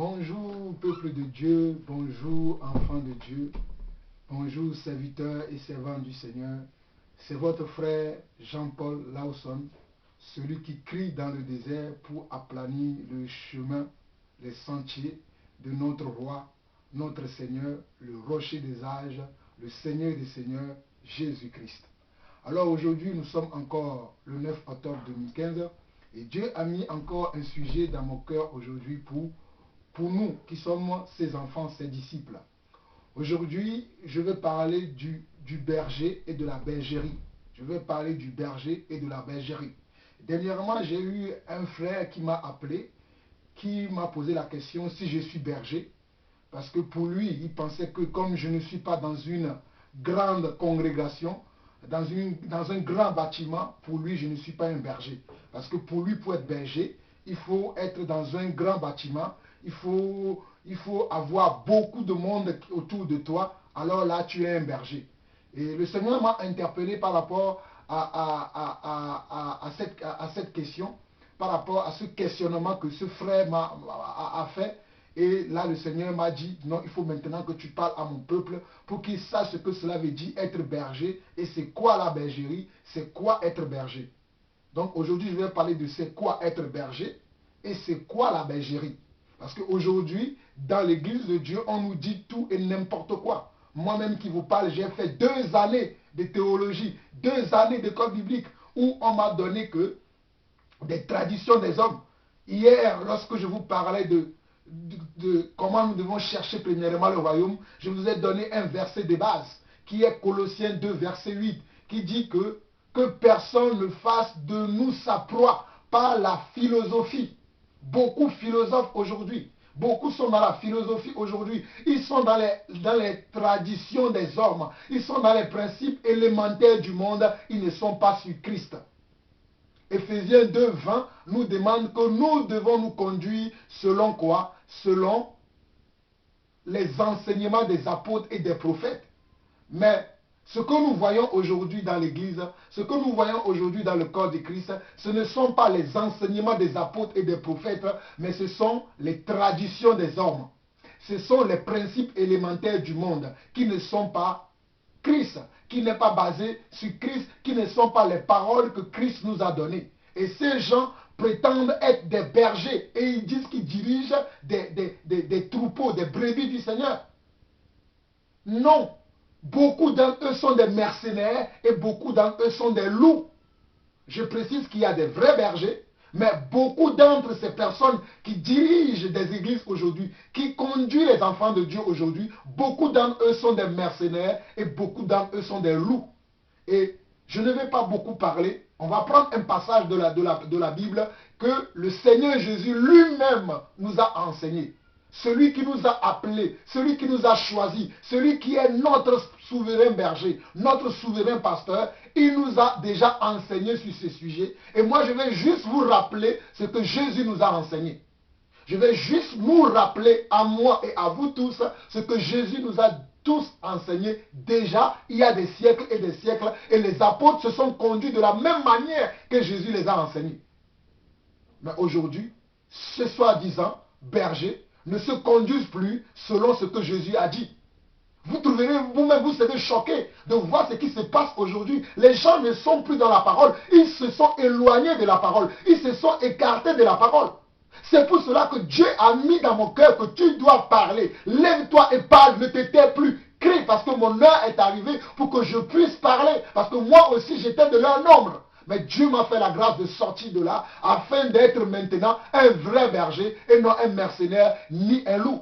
Bonjour peuple de Dieu, bonjour enfants de Dieu, bonjour serviteurs et servantes du Seigneur. C'est votre frère Jean-Paul Lawson, celui qui crie dans le désert pour aplanir le chemin, les sentiers de notre roi, notre Seigneur, le rocher des âges, le Seigneur des Seigneurs, Jésus-Christ. Alors aujourd'hui, nous sommes encore le 9 octobre 2015 et Dieu a mis encore un sujet dans mon cœur aujourd'hui pour nous qui sommes ses enfants, ses disciples. Aujourd'hui, je vais parler du berger et de la bergerie. Je vais parler du berger et de la bergerie. Dernièrement, j'ai eu un frère qui m'a appelé, qui m'a posé la question si je suis berger. Parce que pour lui, il pensait que comme je ne suis pas dans une grande congrégation, dans un grand bâtiment, pour lui, je ne suis pas un berger. Parce que pour lui, pour être berger, il faut être dans un grand bâtiment, il faut avoir beaucoup de monde autour de toi, alors là, tu es un berger. Et le Seigneur m'a interpellé par rapport à cette question, par rapport à ce questionnement que ce frère a fait. Et là, le Seigneur m'a dit, non, il faut maintenant que tu parles à mon peuple pour qu'il sache ce que cela veut dire être berger et c'est quoi la bergerie, c'est quoi être berger. Donc aujourd'hui, je vais parler de c'est quoi être berger et c'est quoi la bergerie. Parce qu'aujourd'hui, dans l'église de Dieu, on nous dit tout et n'importe quoi. Moi-même qui vous parle, j'ai fait 2 années de théologie, 2 années d'école biblique où on m'a donné que des traditions des hommes. Hier, lorsque je vous parlais de comment nous devons chercher premièrement le royaume, je vous ai donné un verset de base qui est Colossiens 2, verset 8, qui dit que personne ne fasse de nous sa proie par la philosophie. Beaucoup philosophes aujourd'hui, beaucoup sont dans la philosophie aujourd'hui, ils sont dans les traditions des hommes, ils sont dans les principes élémentaires du monde, ils ne sont pas sur Christ. Éphésiens 2, 20 nous demande que nous devons nous conduire selon quoi? Selon les enseignements des apôtres et des prophètes. Mais ce que nous voyons aujourd'hui dans l'église, ce que nous voyons aujourd'hui dans le corps de Christ, ce ne sont pas les enseignements des apôtres et des prophètes, mais ce sont les traditions des hommes. Ce sont les principes élémentaires du monde qui ne sont pas Christ, qui n'est pas basé sur Christ, qui ne sont pas les paroles que Christ nous a données. Et ces gens prétendent être des bergers et ils disent qu'ils dirigent des troupeaux, des brebis du Seigneur. Non, beaucoup d'entre eux sont des mercenaires et beaucoup d'entre eux sont des loups. Je précise qu'il y a des vrais bergers, mais beaucoup d'entre ces personnes qui dirigent des églises aujourd'hui, qui conduisent les enfants de Dieu aujourd'hui, beaucoup d'entre eux sont des mercenaires et beaucoup d'entre eux sont des loups. Et je ne vais pas beaucoup parler, on va prendre un passage de la Bible que le Seigneur Jésus lui-même nous a enseigné. Celui qui nous a appelés, celui qui nous a choisis, celui qui est notre souverain berger, notre souverain pasteur, il nous a déjà enseigné sur ce sujet. Et moi, je vais juste vous rappeler ce que Jésus nous a enseigné. Je vais juste nous rappeler à moi et à vous tous ce que Jésus nous a tous enseigné déjà il y a des siècles et des siècles. Et les apôtres se sont conduits de la même manière que Jésus les a enseignés. Mais aujourd'hui, ce soi-disant berger ne se conduisent plus selon ce que Jésus a dit. Vous trouverez vous-même, vous serez choqués de voir ce qui se passe aujourd'hui. Les gens ne sont plus dans la parole. Ils se sont éloignés de la parole. Ils se sont écartés de la parole. C'est pour cela que Dieu a mis dans mon cœur que tu dois parler. Lève-toi et parle, ne te tais plus. Crie parce que mon heure est arrivée pour que je puisse parler. Parce que moi aussi j'étais de leur nombre. Mais Dieu m'a fait la grâce de sortir de là afin d'être maintenant un vrai berger et non un mercenaire ni un loup.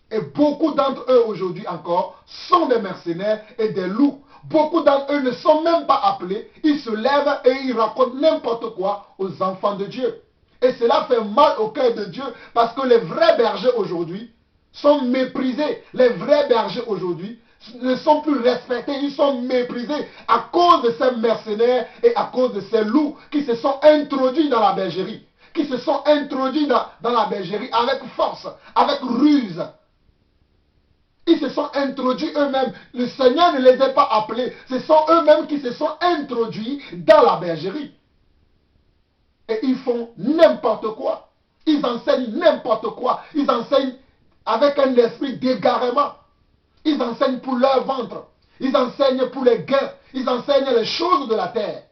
Et beaucoup d'entre eux aujourd'hui encore sont des mercenaires et des loups. Beaucoup d'entre eux ne sont même pas appelés. Ils se lèvent et ils racontent n'importe quoi aux enfants de Dieu. Et cela fait mal au cœur de Dieu parce que les vrais bergers aujourd'hui sont méprisés. Les vrais bergers aujourd'hui ne sont plus respectés, ils sont méprisés à cause de ces mercenaires et à cause de ces loups qui se sont introduits dans la bergerie, qui se sont introduits dans la bergerie avec force, avec ruse. Ils se sont introduits eux-mêmes. Le Seigneur ne les a pas appelés. Ce sont eux-mêmes qui se sont introduits dans la bergerie. Et ils font n'importe quoi. Ils enseignent n'importe quoi. Ils enseignent avec un esprit d'égarement. Ils enseignent pour leur ventre. Ils enseignent pour les gains. Ils enseignent les choses de la terre.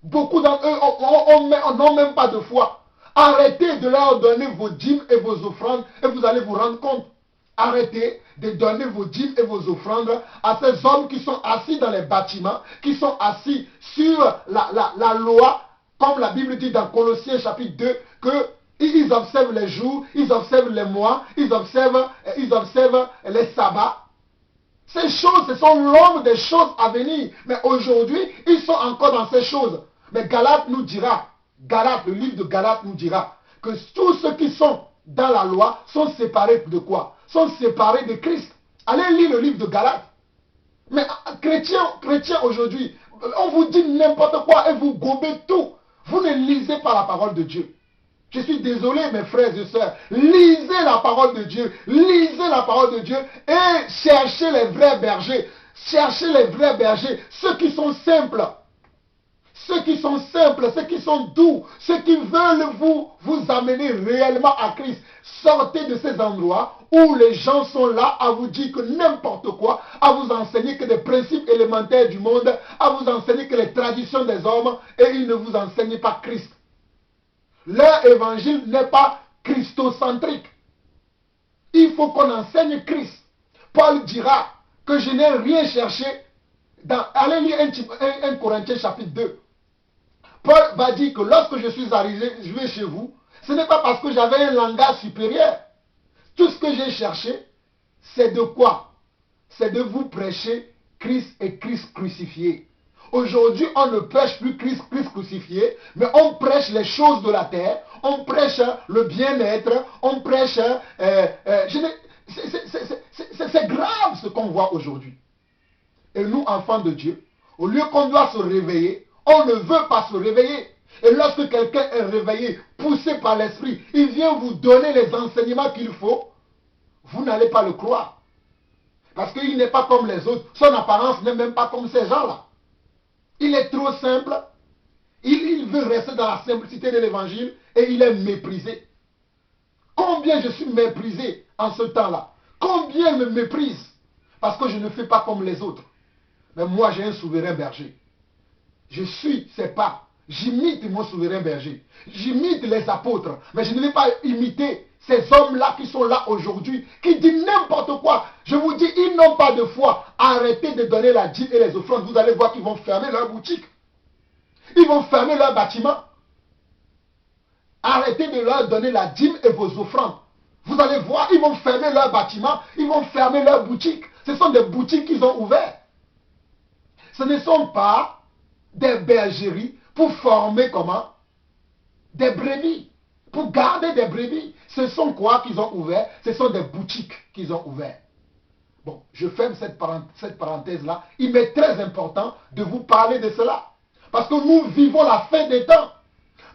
Beaucoup d'entre eux n'ont même pas de foi. Arrêtez de leur donner vos dîmes et vos offrandes et vous allez vous rendre compte. Arrêtez de donner vos dîmes et vos offrandes à ces hommes qui sont assis dans les bâtiments, qui sont assis sur la loi, comme la Bible dit dans Colossiens chapitre 2, qu'ils observent les jours, ils observent les mois, ils observent les sabbats. Ces choses, ce sont l'ombre des choses à venir. Mais aujourd'hui, ils sont encore dans ces choses. Mais Galates nous dira, le livre de Galates nous dira que tous ceux qui sont dans la loi sont séparés de quoi? Sont séparés de Christ. Allez lire le livre de Galates. Mais chrétiens aujourd'hui, on vous dit n'importe quoi et vous gobez tout. Vous ne lisez pas la parole de Dieu. Je suis désolé mes frères et sœurs. Lisez la parole de Dieu. Lisez la parole de Dieu et cherchez les vrais bergers. Cherchez les vrais bergers. Ceux qui sont simples. Ceux qui sont simples, ceux qui sont doux, ceux qui veulent vous amener réellement à Christ. Sortez de ces endroits où les gens sont là à vous dire que n'importe quoi, à vous enseigner que des principes élémentaires du monde, à vous enseigner que les traditions des hommes, et ils ne vous enseignent pas Christ. Leur évangile n'est pas christocentrique. Il faut qu'on enseigne Christ. Paul dira que je n'ai rien cherché. Allez lire 1 Corinthiens chapitre 2. Paul va dire que lorsque je suis arrivé chez vous, ce n'est pas parce que j'avais un langage supérieur. Tout ce que j'ai cherché, c'est de quoi? C'est de vous prêcher Christ et Christ crucifié. Aujourd'hui, on ne prêche plus Christ crucifié, mais on prêche les choses de la terre, on prêche le bien-être, on prêche... c'est grave ce qu'on voit aujourd'hui. Et nous, enfants de Dieu, au lieu qu'on doit se réveiller, on ne veut pas se réveiller. Et lorsque quelqu'un est réveillé, poussé par l'esprit, il vient vous donner les enseignements qu'il faut, vous n'allez pas le croire. Parce qu'il n'est pas comme les autres. Son apparence n'est même pas comme ces gens-là. Il est trop simple. Il veut rester dans la simplicité de l'évangile et il est méprisé. Combien je suis méprisé en ce temps-là? Combien me méprisent? Parce que je ne fais pas comme les autres. Mais moi, j'ai un souverain berger. Je suis ses pas. J'imite mon souverain berger. J'imite les apôtres. Mais je ne vais pas imiter ces hommes-là qui sont là aujourd'hui, qui disent n'importe quoi. Je vous dis, ils n'ont pas de foi. Arrêtez de donner la dîme et les offrandes. Vous allez voir qu'ils vont fermer leur boutique. Ils vont fermer leur bâtiment. Arrêtez de leur donner la dîme et vos offrandes. Vous allez voir, ils vont fermer leur bâtiment. Ils vont fermer leur boutique. Ce sont des boutiques qu'ils ont ouvertes. Ce ne sont pas des bergeries pour former comment? Des brebis. Pour garder des brebis. Ce sont quoi qu'ils ont ouvert? Ce sont des boutiques qu'ils ont ouvertes. Bon, je ferme cette parenthèse-là. Il m'est très important de vous parler de cela. Parce que nous vivons la fin des temps.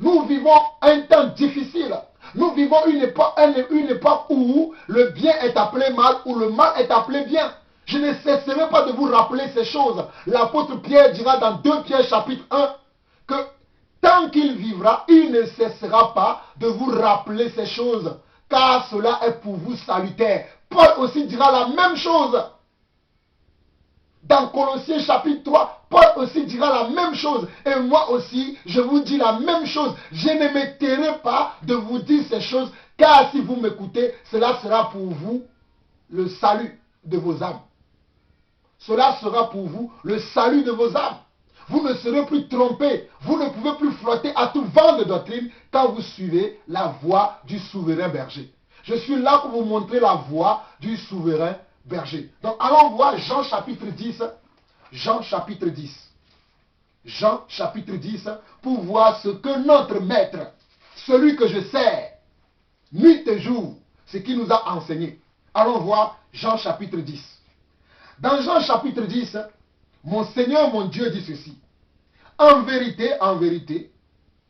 Nous vivons un temps difficile. Nous vivons une époque où le bien est appelé mal, où le mal est appelé bien. Je ne cesserai pas de vous rappeler ces choses. L'apôtre Pierre dira dans 2 Pierre chapitre 1 que tant qu'il vivra, il ne cessera pas de vous rappeler ces choses, car cela est pour vous salutaire. Paul aussi dira la même chose. Dans Colossiens chapitre 3, Paul aussi dira la même chose. Et moi aussi, je vous dis la même chose. Je ne me tairai pas de vous dire ces choses, car si vous m'écoutez, cela sera pour vous le salut de vos âmes. Cela sera pour vous le salut de vos âmes. Vous ne serez plus trompés. Vous ne pouvez plus flotter à tout vent de doctrine quand vous suivez la voie du souverain berger. Je suis là pour vous montrer la voie du souverain berger. Donc allons voir Jean chapitre 10. Jean chapitre 10. Jean chapitre 10 pour voir ce que notre maître, celui que je sers, nuit et jour, ce qu'il nous a enseigné. Allons voir Jean chapitre 10. Dans Jean chapitre 10, mon Seigneur, mon Dieu dit ceci. En vérité,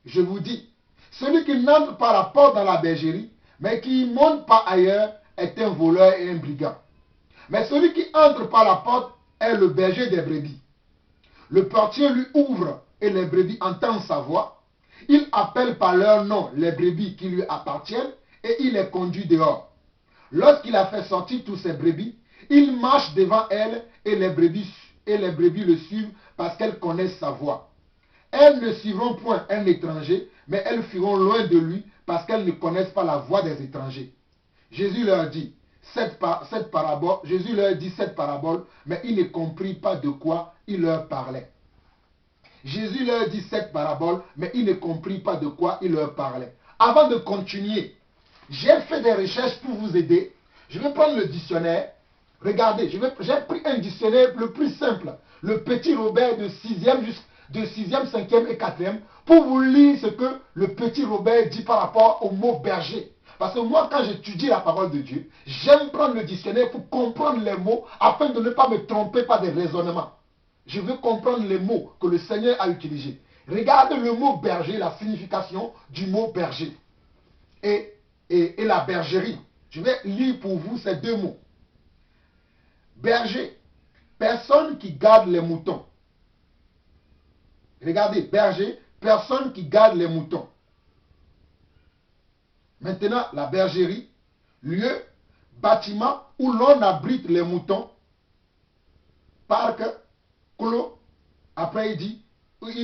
je vous dis, celui qui n'entre pas la porte dans la bergerie, mais qui ne monte pas ailleurs, est un voleur et un brigand. Mais celui qui entre par la porte est le berger des brebis. Le portier lui ouvre et les brebis entendent sa voix. Il appelle par leur nom les brebis qui lui appartiennent et il les conduit dehors. Lorsqu'il a fait sortir tous ses brebis, il marche devant elles et les brebis le suivent parce qu'elles connaissent sa voix. Elles ne suivront point un étranger, mais elles fuiront loin de lui parce qu'elles ne connaissent pas la voix des étrangers. Jésus leur dit cette parabole, mais ils ne comprirent pas de quoi il leur parlait. Jésus leur dit cette parabole, mais ils ne comprirent pas de quoi il leur parlait. Avant de continuer, j'ai fait des recherches pour vous aider. Je vais prendre le dictionnaire. Regardez, j'ai pris un dictionnaire le plus simple, le Petit Robert de 6e, 5e et 4e, pour vous lire ce que le Petit Robert dit par rapport au mot berger. Parce que moi, quand j'étudie la parole de Dieu, j'aime prendre le dictionnaire pour comprendre les mots afin de ne pas me tromper par des raisonnements. Je veux comprendre les mots que le Seigneur a utilisés. Regardez le mot berger, la signification du mot berger et la bergerie. Je vais lire pour vous ces deux mots. Berger, personne qui garde les moutons. Regardez, berger, personne qui garde les moutons. Maintenant, la bergerie, lieu, bâtiment où l'on abrite les moutons, parc, clos. Après, il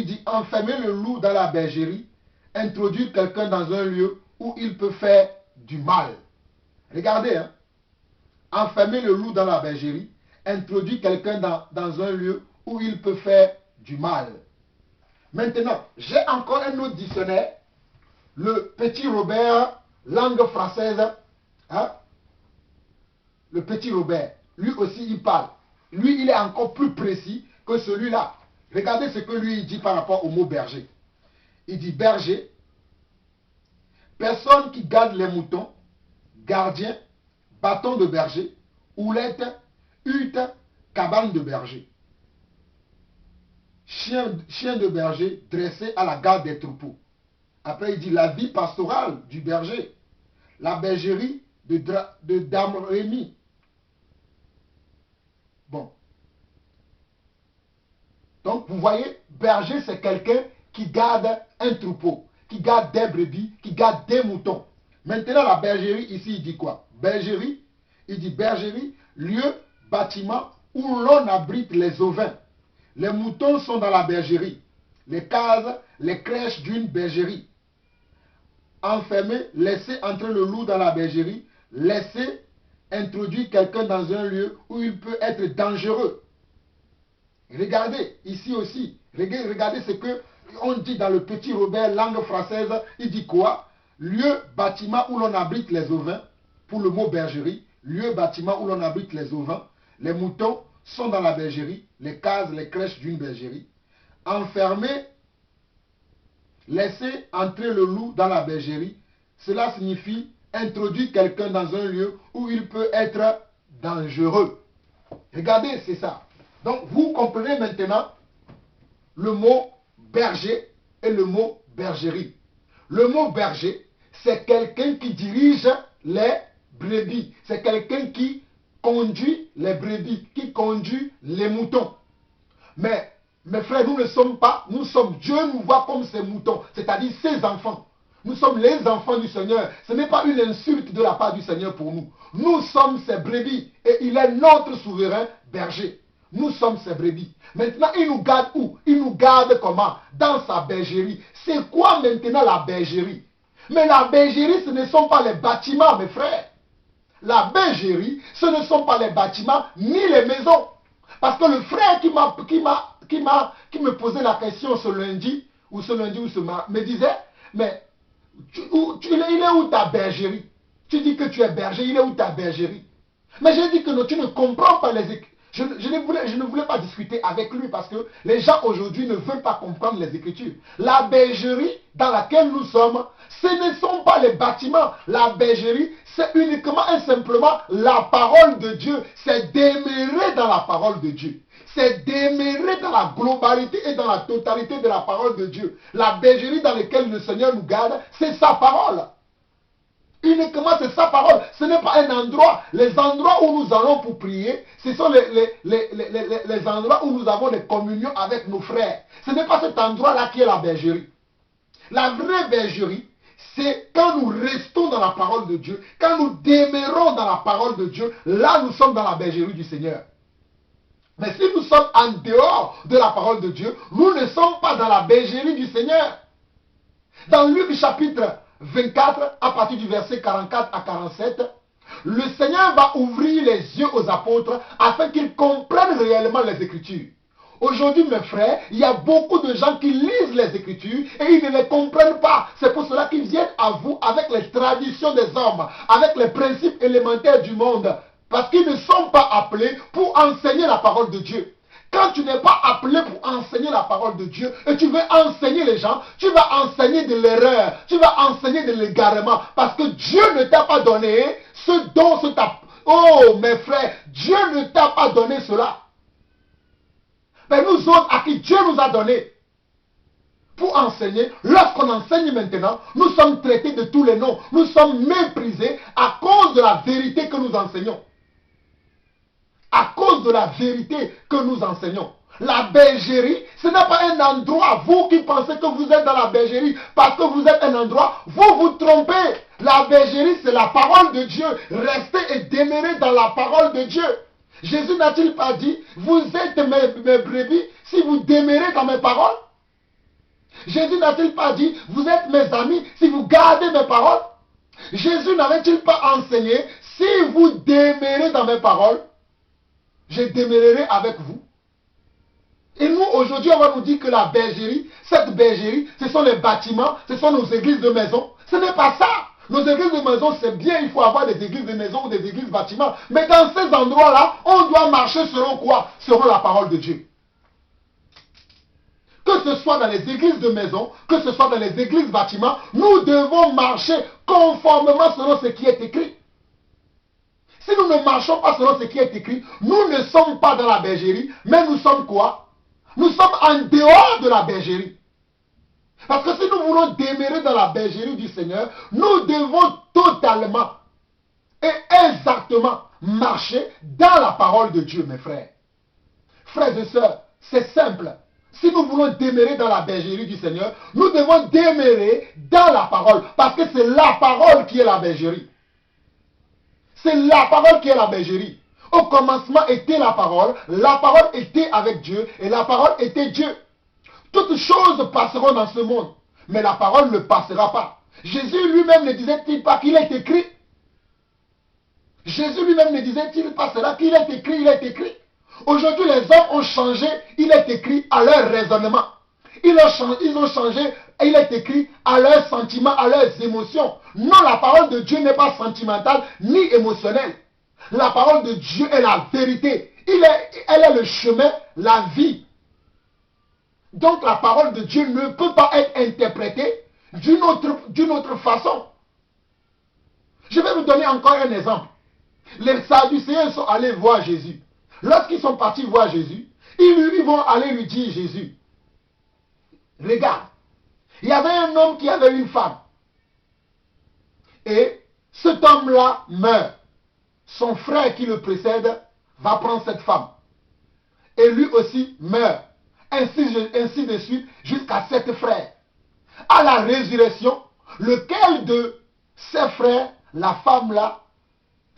dit enfermer le loup dans la bergerie, introduire quelqu'un dans un lieu où il peut faire du mal. Regardez, hein. Enfermer le loup dans la bergerie, introduire quelqu'un dans un lieu où il peut faire du mal. Maintenant, j'ai encore un autre dictionnaire, le Petit Robert, langue française, hein? Le Petit Robert, lui aussi il parle. Lui, il est encore plus précis que celui-là. Regardez ce que lui il dit par rapport au mot berger. Il dit berger, personne qui garde les moutons, gardien, bâton de berger, houlette, hutte, cabane de berger. Chien de berger dressé à la garde des troupeaux. Après, il dit la vie pastorale du berger. La bergerie de Dame Rémy. Bon. Donc, vous voyez, berger, c'est quelqu'un qui garde un troupeau, qui garde des brebis, qui garde des moutons. Maintenant, la bergerie, ici, il dit quoi? Bergerie, il dit bergerie, lieu, bâtiment où l'on abrite les ovins. Les moutons sont dans la bergerie. Les cases, les crèches d'une bergerie. Enfermer, laisser entrer le loup dans la bergerie, laisser introduire quelqu'un dans un lieu où il peut être dangereux. Regardez, ici aussi, regardez ce que on dit dans le Petit Robert, langue française, il dit quoi? Lieu, bâtiment où l'on abrite les ovins, pour le mot bergerie, lieu, bâtiment où l'on abrite les ovins, les moutons sont dans la bergerie, les cases, les crèches d'une bergerie. Enfermer, laisser entrer le loup dans la bergerie, cela signifie introduire quelqu'un dans un lieu où il peut être dangereux. Regardez, c'est ça. Donc, vous comprenez maintenant le mot berger et le mot bergerie. Le mot berger, c'est quelqu'un qui dirige les brebis. C'est quelqu'un qui conduit les brebis, qui conduit les moutons. Mais, mes frères, nous ne sommes pas, Dieu nous voit comme ses moutons, c'est-à-dire ses enfants. Nous sommes les enfants du Seigneur. Ce n'est pas une insulte de la part du Seigneur pour nous. Nous sommes ses brebis et il est notre souverain berger. Nous sommes ses brebis. Maintenant, il nous garde où? Il nous garde comment? Dans sa bergerie. C'est quoi maintenant la bergerie? Mais la bergerie, ce ne sont pas les bâtiments, mes frères. La bergerie, ce ne sont pas les bâtiments ni les maisons. Parce que le frère qui me posait la question ce lundi ou ce mardi, me disait, mais il est où ta bergerie? Tu dis que tu es berger, il est où ta bergerie? Mais j'ai dit que non, tu ne comprends pas les écritures. Je ne voulais pas discuter avec lui parce que les gens aujourd'hui ne veulent pas comprendre les Écritures. La bergerie dans laquelle nous sommes, ce ne sont pas les bâtiments. La bergerie, c'est uniquement et simplement la parole de Dieu. C'est demeurer dans la parole de Dieu. C'est demeurer dans la globalité et dans la totalité de la parole de Dieu. La bergerie dans laquelle le Seigneur nous garde, c'est sa parole. Uniquement c'est sa parole. Ce n'est pas un endroit. Les endroits où nous allons pour prier, ce sont les endroits où nous avons des communions avec nos frères. Ce n'est pas cet endroit-là qui est la bergerie. La vraie bergerie, c'est quand nous restons dans la parole de Dieu, quand nous demeurons dans la parole de Dieu, là nous sommes dans la bergerie du Seigneur. Mais si nous sommes en dehors de la parole de Dieu, nous ne sommes pas dans la bergerie du Seigneur. Dans Luc chapitre 24, à partir du verset 44 à 47, le Seigneur va ouvrir les yeux aux apôtres afin qu'ils comprennent réellement les Écritures. Aujourd'hui, mes frères, il y a beaucoup de gens qui lisent les Écritures et ils ne les comprennent pas. C'est pour cela qu'ils viennent à vous avec les traditions des hommes, avec les principes élémentaires du monde. Parce qu'ils ne sont pas appelés pour enseigner la parole de Dieu. Quand tu n'es pas appelé pour enseigner la parole de Dieu et tu veux enseigner les gens, tu vas enseigner de l'erreur, tu vas enseigner de l'égarement. Parce que Dieu ne t'a pas donné ce dont ce t'a... Oh mes frères, Dieu ne t'a pas donné cela. Mais nous autres à qui Dieu nous a donné pour enseigner, lorsqu'on enseigne maintenant, nous sommes traités de tous les noms. Nous sommes méprisés à cause de la vérité que nous enseignons. À cause de la vérité que nous enseignons. La bergerie, ce n'est pas un endroit, vous qui pensez que vous êtes dans la bergerie, parce que vous êtes un endroit, vous vous trompez. La bergerie, c'est la parole de Dieu. Restez et demeurez dans la parole de Dieu. Jésus n'a-t-il pas dit, vous êtes mes brebis si vous demeurez dans mes paroles? Jésus n'a-t-il pas dit, vous êtes mes amis si vous gardez mes paroles? Jésus n'avait-il pas enseigné, si vous demeurez dans mes paroles, je demeurerai avec vous? Et nous, aujourd'hui, on va nous dire que la bergerie, cette bergerie, ce sont les bâtiments, ce sont nos églises de maison. Ce n'est pas ça. Nos églises de maison, c'est bien, il faut avoir des églises de maison ou des églises bâtiments. Mais dans ces endroits-là, on doit marcher selon quoi? Selon la parole de Dieu. Que ce soit dans les églises de maison, que ce soit dans les églises bâtiments, nous devons marcher conformément selon ce qui est écrit. Si nous ne marchons pas selon ce qui est écrit, nous ne sommes pas dans la bergerie, mais nous sommes quoi? Nous sommes en dehors de la bergerie. Parce que si nous voulons demeurer dans la bergerie du Seigneur, nous devons totalement et exactement marcher dans la parole de Dieu, mes frères. Frères et sœurs, c'est simple. Si nous voulons demeurer dans la bergerie du Seigneur, nous devons demeurer dans la parole. Parce que c'est la parole qui est la bergerie. C'est la parole qui est la bergerie. Au commencement était la parole était avec Dieu et la parole était Dieu. Toutes choses passeront dans ce monde, mais la parole ne passera pas. Jésus lui-même ne disait-il pas qu'il est écrit? Jésus lui-même ne disait-il pas cela qu'il est écrit, il est écrit? Aujourd'hui, les hommes ont changé, il est écrit à leur raisonnement. Ils ont changé, il est écrit à leurs sentiments, à leurs émotions. Non, la parole de Dieu n'est pas sentimentale ni émotionnelle. La parole de Dieu est la vérité. Elle est le chemin, la vie. Donc la parole de Dieu ne peut pas être interprétée d'une autre façon. Je vais vous donner encore un exemple. Les Sadducéens sont allés voir Jésus. Lorsqu'ils sont partis voir Jésus, ils vont aller lui dire, Jésus, regarde, il y avait un homme qui avait une femme. Et cet homme-là meurt. Son frère qui le précède va prendre cette femme. Et lui aussi meurt. Ainsi de suite jusqu'à 7 frères. À la résurrection, lequel de ces frères, la femme-là,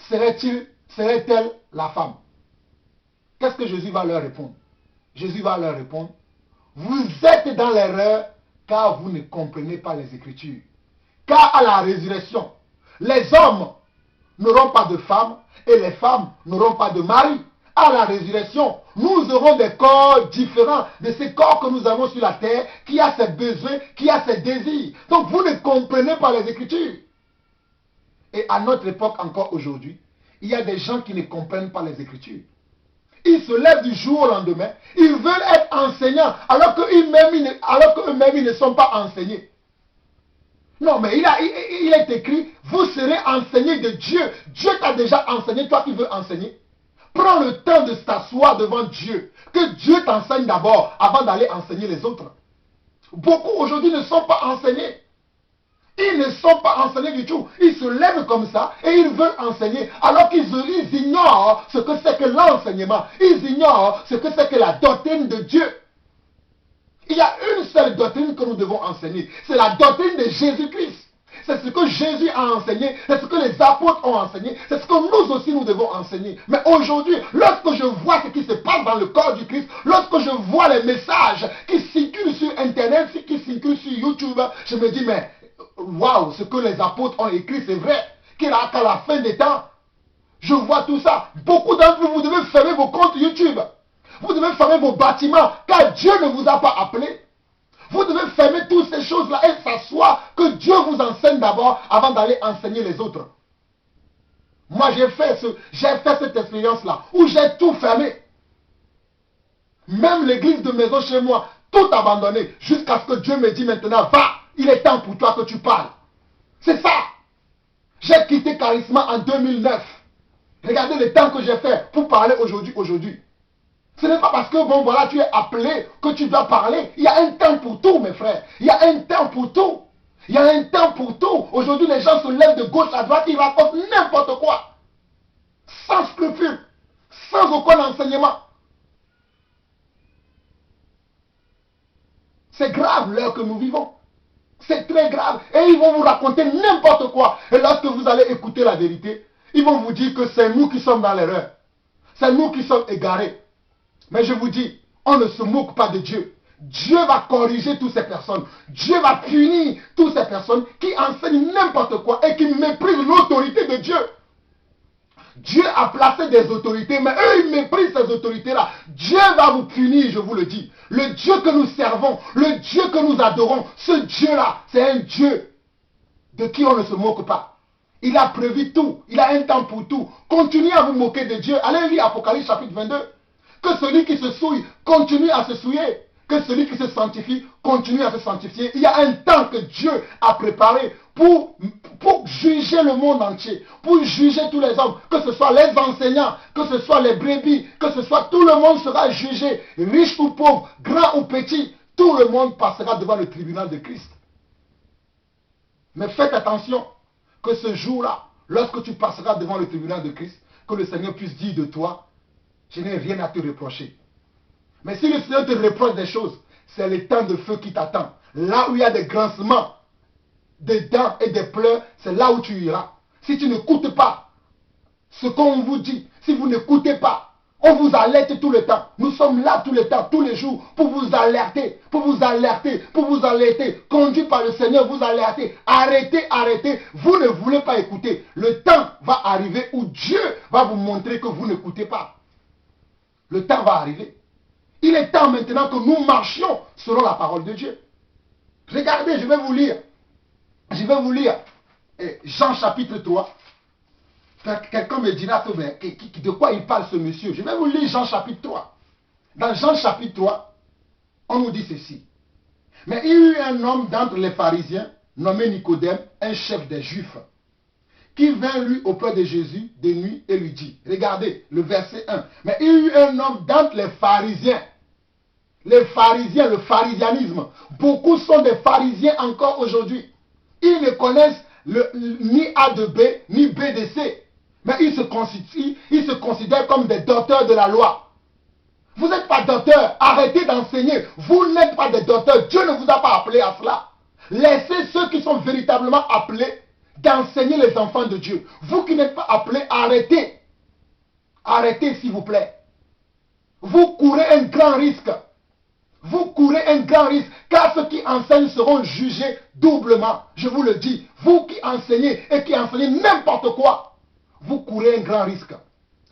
serait-elle la femme? Qu'est-ce que Jésus va leur répondre? Jésus va leur répondre, vous êtes dans l'erreur car vous ne comprenez pas les Écritures. Car à la résurrection, les hommes n'auront pas de femme et les femmes n'auront pas de mari. À la résurrection, nous aurons des corps différents de ces corps que nous avons sur la terre, qui a ses besoins, qui a ses désirs. Donc vous ne comprenez pas les Écritures. Et à notre époque encore aujourd'hui, il y a des gens qui ne comprennent pas les Écritures. Ils se lèvent du jour au lendemain, ils veulent être enseignants, alors qu'eux-mêmes ils ne sont pas enseignés. Non, mais il est écrit, vous serez enseignés de Dieu. Dieu t'a déjà enseigné, toi qui veux enseigner. Prends le temps de t'asseoir devant Dieu. Que Dieu t'enseigne d'abord avant d'aller enseigner les autres. Beaucoup aujourd'hui ne sont pas enseignés. Ils ne sont pas enseignés du tout. Ils se lèvent comme ça et ils veulent enseigner alors qu'ils ignorent ce que c'est que l'enseignement. Ils ignorent ce que c'est que la doctrine de Dieu. Il y a une seule doctrine que nous devons enseigner. C'est la doctrine de Jésus-Christ. C'est ce que Jésus a enseigné, c'est ce que les apôtres ont enseigné, c'est ce que nous aussi nous devons enseigner. Mais aujourd'hui, lorsque je vois ce qui se passe dans le corps du Christ, lorsque je vois les messages qui circulent sur Internet, qui circulent sur YouTube, je me dis, mais waouh, ce que les apôtres ont écrit, c'est vrai, qu'à la fin des temps, je vois tout ça. Beaucoup d'entre vous, vous devez fermer vos comptes YouTube. Vous devez fermer vos bâtiments, car Dieu ne vous a pas appelé. Vous devez fermer toutes ces choses-là et s'asseoir que Dieu vous enseigne d'abord avant d'aller enseigner les autres. Moi, j'ai fait cette expérience-là où j'ai tout fermé. Même l'église de maison chez moi, tout abandonné jusqu'à ce que Dieu me dise maintenant, va, il est temps pour toi que tu parles. C'est ça. J'ai quitté Charisma en 2009. Regardez le temps que j'ai fait pour parler aujourd'hui. Ce n'est pas parce que, bon, voilà, tu es appelé que tu dois parler. Il y a un temps pour tout, mes frères. Il y a un temps pour tout. Il y a un temps pour tout. Aujourd'hui, les gens se lèvent de gauche à droite, ils racontent n'importe quoi. Sans scrupule. Sans aucun enseignement. C'est grave l'heure que nous vivons. C'est très grave. Et ils vont vous raconter n'importe quoi. Et lorsque vous allez écouter la vérité, ils vont vous dire que c'est nous qui sommes dans l'erreur. C'est nous qui sommes égarés. Mais je vous dis, on ne se moque pas de Dieu. Dieu va corriger toutes ces personnes. Dieu va punir toutes ces personnes qui enseignent n'importe quoi et qui méprisent l'autorité de Dieu. Dieu a placé des autorités, mais eux, ils méprisent ces autorités-là. Dieu va vous punir, je vous le dis. Le Dieu que nous servons, le Dieu que nous adorons, ce Dieu-là, c'est un Dieu de qui on ne se moque pas. Il a prévu tout. Il a un temps pour tout. Continuez à vous moquer de Dieu. Allez lire Apocalypse chapitre 22. Que celui qui se souille continue à se souiller. Que celui qui se sanctifie continue à se sanctifier. Il y a un temps que Dieu a préparé pour juger le monde entier. Pour juger tous les hommes. Que ce soit les enseignants, que ce soit les brebis, que ce soit tout le monde sera jugé. Riche ou pauvre, grand ou petit. Tout le monde passera devant le tribunal de Christ. Mais faites attention que ce jour-là, lorsque tu passeras devant le tribunal de Christ, que le Seigneur puisse dire de toi, je n'ai rien à te reprocher. Mais si le Seigneur te reproche des choses, c'est le temps de feu qui t'attend. Là où il y a des grincements, des dents et des pleurs, c'est là où tu iras. Si tu n'écoutes pas ce qu'on vous dit, si vous n'écoutez pas, on vous alerte tout le temps. Nous sommes là tout le temps, tous les jours, pour vous alerter, pour vous alerter, pour vous alerter. Conduit par le Seigneur, vous alerter. Arrêtez, arrêtez. Vous ne voulez pas écouter. Le temps va arriver où Dieu va vous montrer que vous n'écoutez pas. Le temps va arriver. Il est temps maintenant que nous marchions selon la parole de Dieu. Regardez, je vais vous lire. Je vais vous lire Jean chapitre 3. Quelqu'un me dira de quoi il parle ce monsieur. Je vais vous lire Jean chapitre 3. Dans Jean chapitre 3, on nous dit ceci. Mais il y eut un homme d'entre les pharisiens, nommé Nicodème, un chef des Juifs, qui vint lui auprès de Jésus de nuit et lui dit, regardez le verset 1, mais il y eut un homme d'entre les pharisiens, le pharisianisme, beaucoup sont des pharisiens encore aujourd'hui, ils ne connaissent ni A de B, ni B de C, mais ils se considèrent comme des docteurs de la loi. Vous n'êtes pas docteur, arrêtez d'enseigner, vous n'êtes pas des docteurs, Dieu ne vous a pas appelé à cela. Laissez ceux qui sont véritablement appelés d'enseigner les enfants de Dieu. Vous qui n'êtes pas appelés, arrêtez. Arrêtez s'il vous plaît. Vous courez un grand risque. Vous courez un grand risque, car ceux qui enseignent seront jugés doublement. Je vous le dis, vous qui enseignez et qui enseignez n'importe quoi, vous courez un grand risque.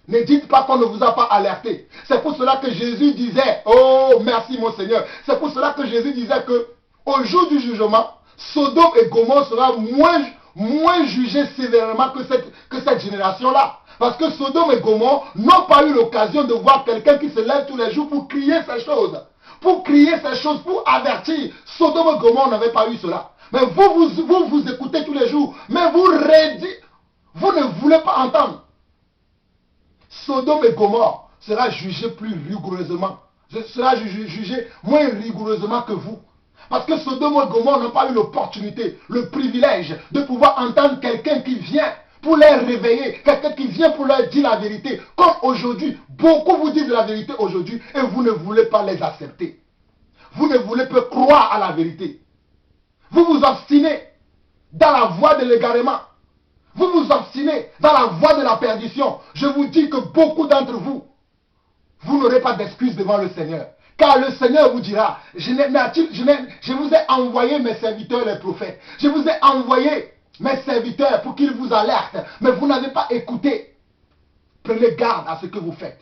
Ne dites pas qu'on ne vous a pas alerté. C'est pour cela que Jésus disait, oh merci mon Seigneur, c'est pour cela que Jésus disait que au jour du jugement, Sodome et Gomorrhe sera moins jugés sévèrement que cette génération-là. Parce que Sodome et Gomorrhe n'ont pas eu l'occasion de voir quelqu'un qui se lève tous les jours pour crier ces choses. Pour crier ces choses, pour avertir. Sodome et Gomorrhe n'avaient pas eu cela. Mais vous écoutez tous les jours. Mais vous ne voulez pas entendre. Sodome et Gomorrhe sera jugé plus rigoureusement. Sera jugé moins rigoureusement que vous. Parce que Sodome et Gomorrhe n'ont pas eu l'opportunité, le privilège de pouvoir entendre quelqu'un qui vient pour les réveiller, quelqu'un qui vient pour leur dire la vérité. Comme aujourd'hui, beaucoup vous disent la vérité aujourd'hui et vous ne voulez pas les accepter. vous ne voulez pas croire à la vérité. Vous vous obstinez dans la voie de l'égarement. Vous vous obstinez dans la voie de la perdition. Je vous dis que beaucoup d'entre vous, vous n'aurez pas d'excuses devant le Seigneur. Car le Seigneur vous dira, je vous ai envoyé mes serviteurs les prophètes. Je vous ai envoyé mes serviteurs pour qu'ils vous alertent. Mais vous n'avez pas écouté. Prenez garde à ce que vous faites.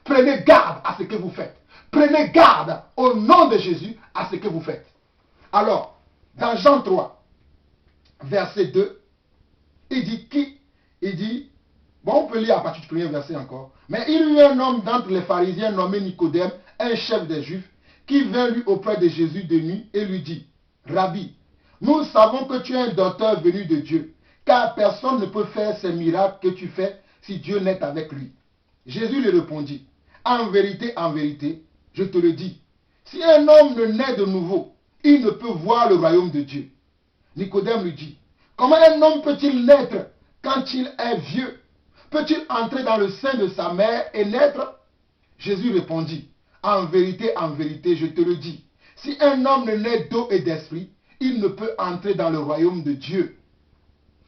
Prenez garde à ce que vous faites. Prenez garde au nom de Jésus à ce que vous faites. Alors, dans Jean 3, verset 2, il dit, bon, on peut lire à partir du premier verset encore, mais il y eut un homme d'entre les pharisiens nommé Nicodème, un chef des Juifs, qui vint lui auprès de Jésus de nuit et lui dit, Rabbi, nous savons que tu es un docteur venu de Dieu, car personne ne peut faire ces miracles que tu fais si Dieu n'est avec lui. Jésus lui répondit, en vérité, je te le dis, si un homme ne naît de nouveau, il ne peut voir le royaume de Dieu. Nicodème lui dit, comment un homme peut-il naître quand il est vieux? Peut-il entrer dans le sein de sa mère et naître? Jésus répondit, en vérité, je te le dis, si un homme ne naît d'eau et d'esprit, il ne peut entrer dans le royaume de Dieu.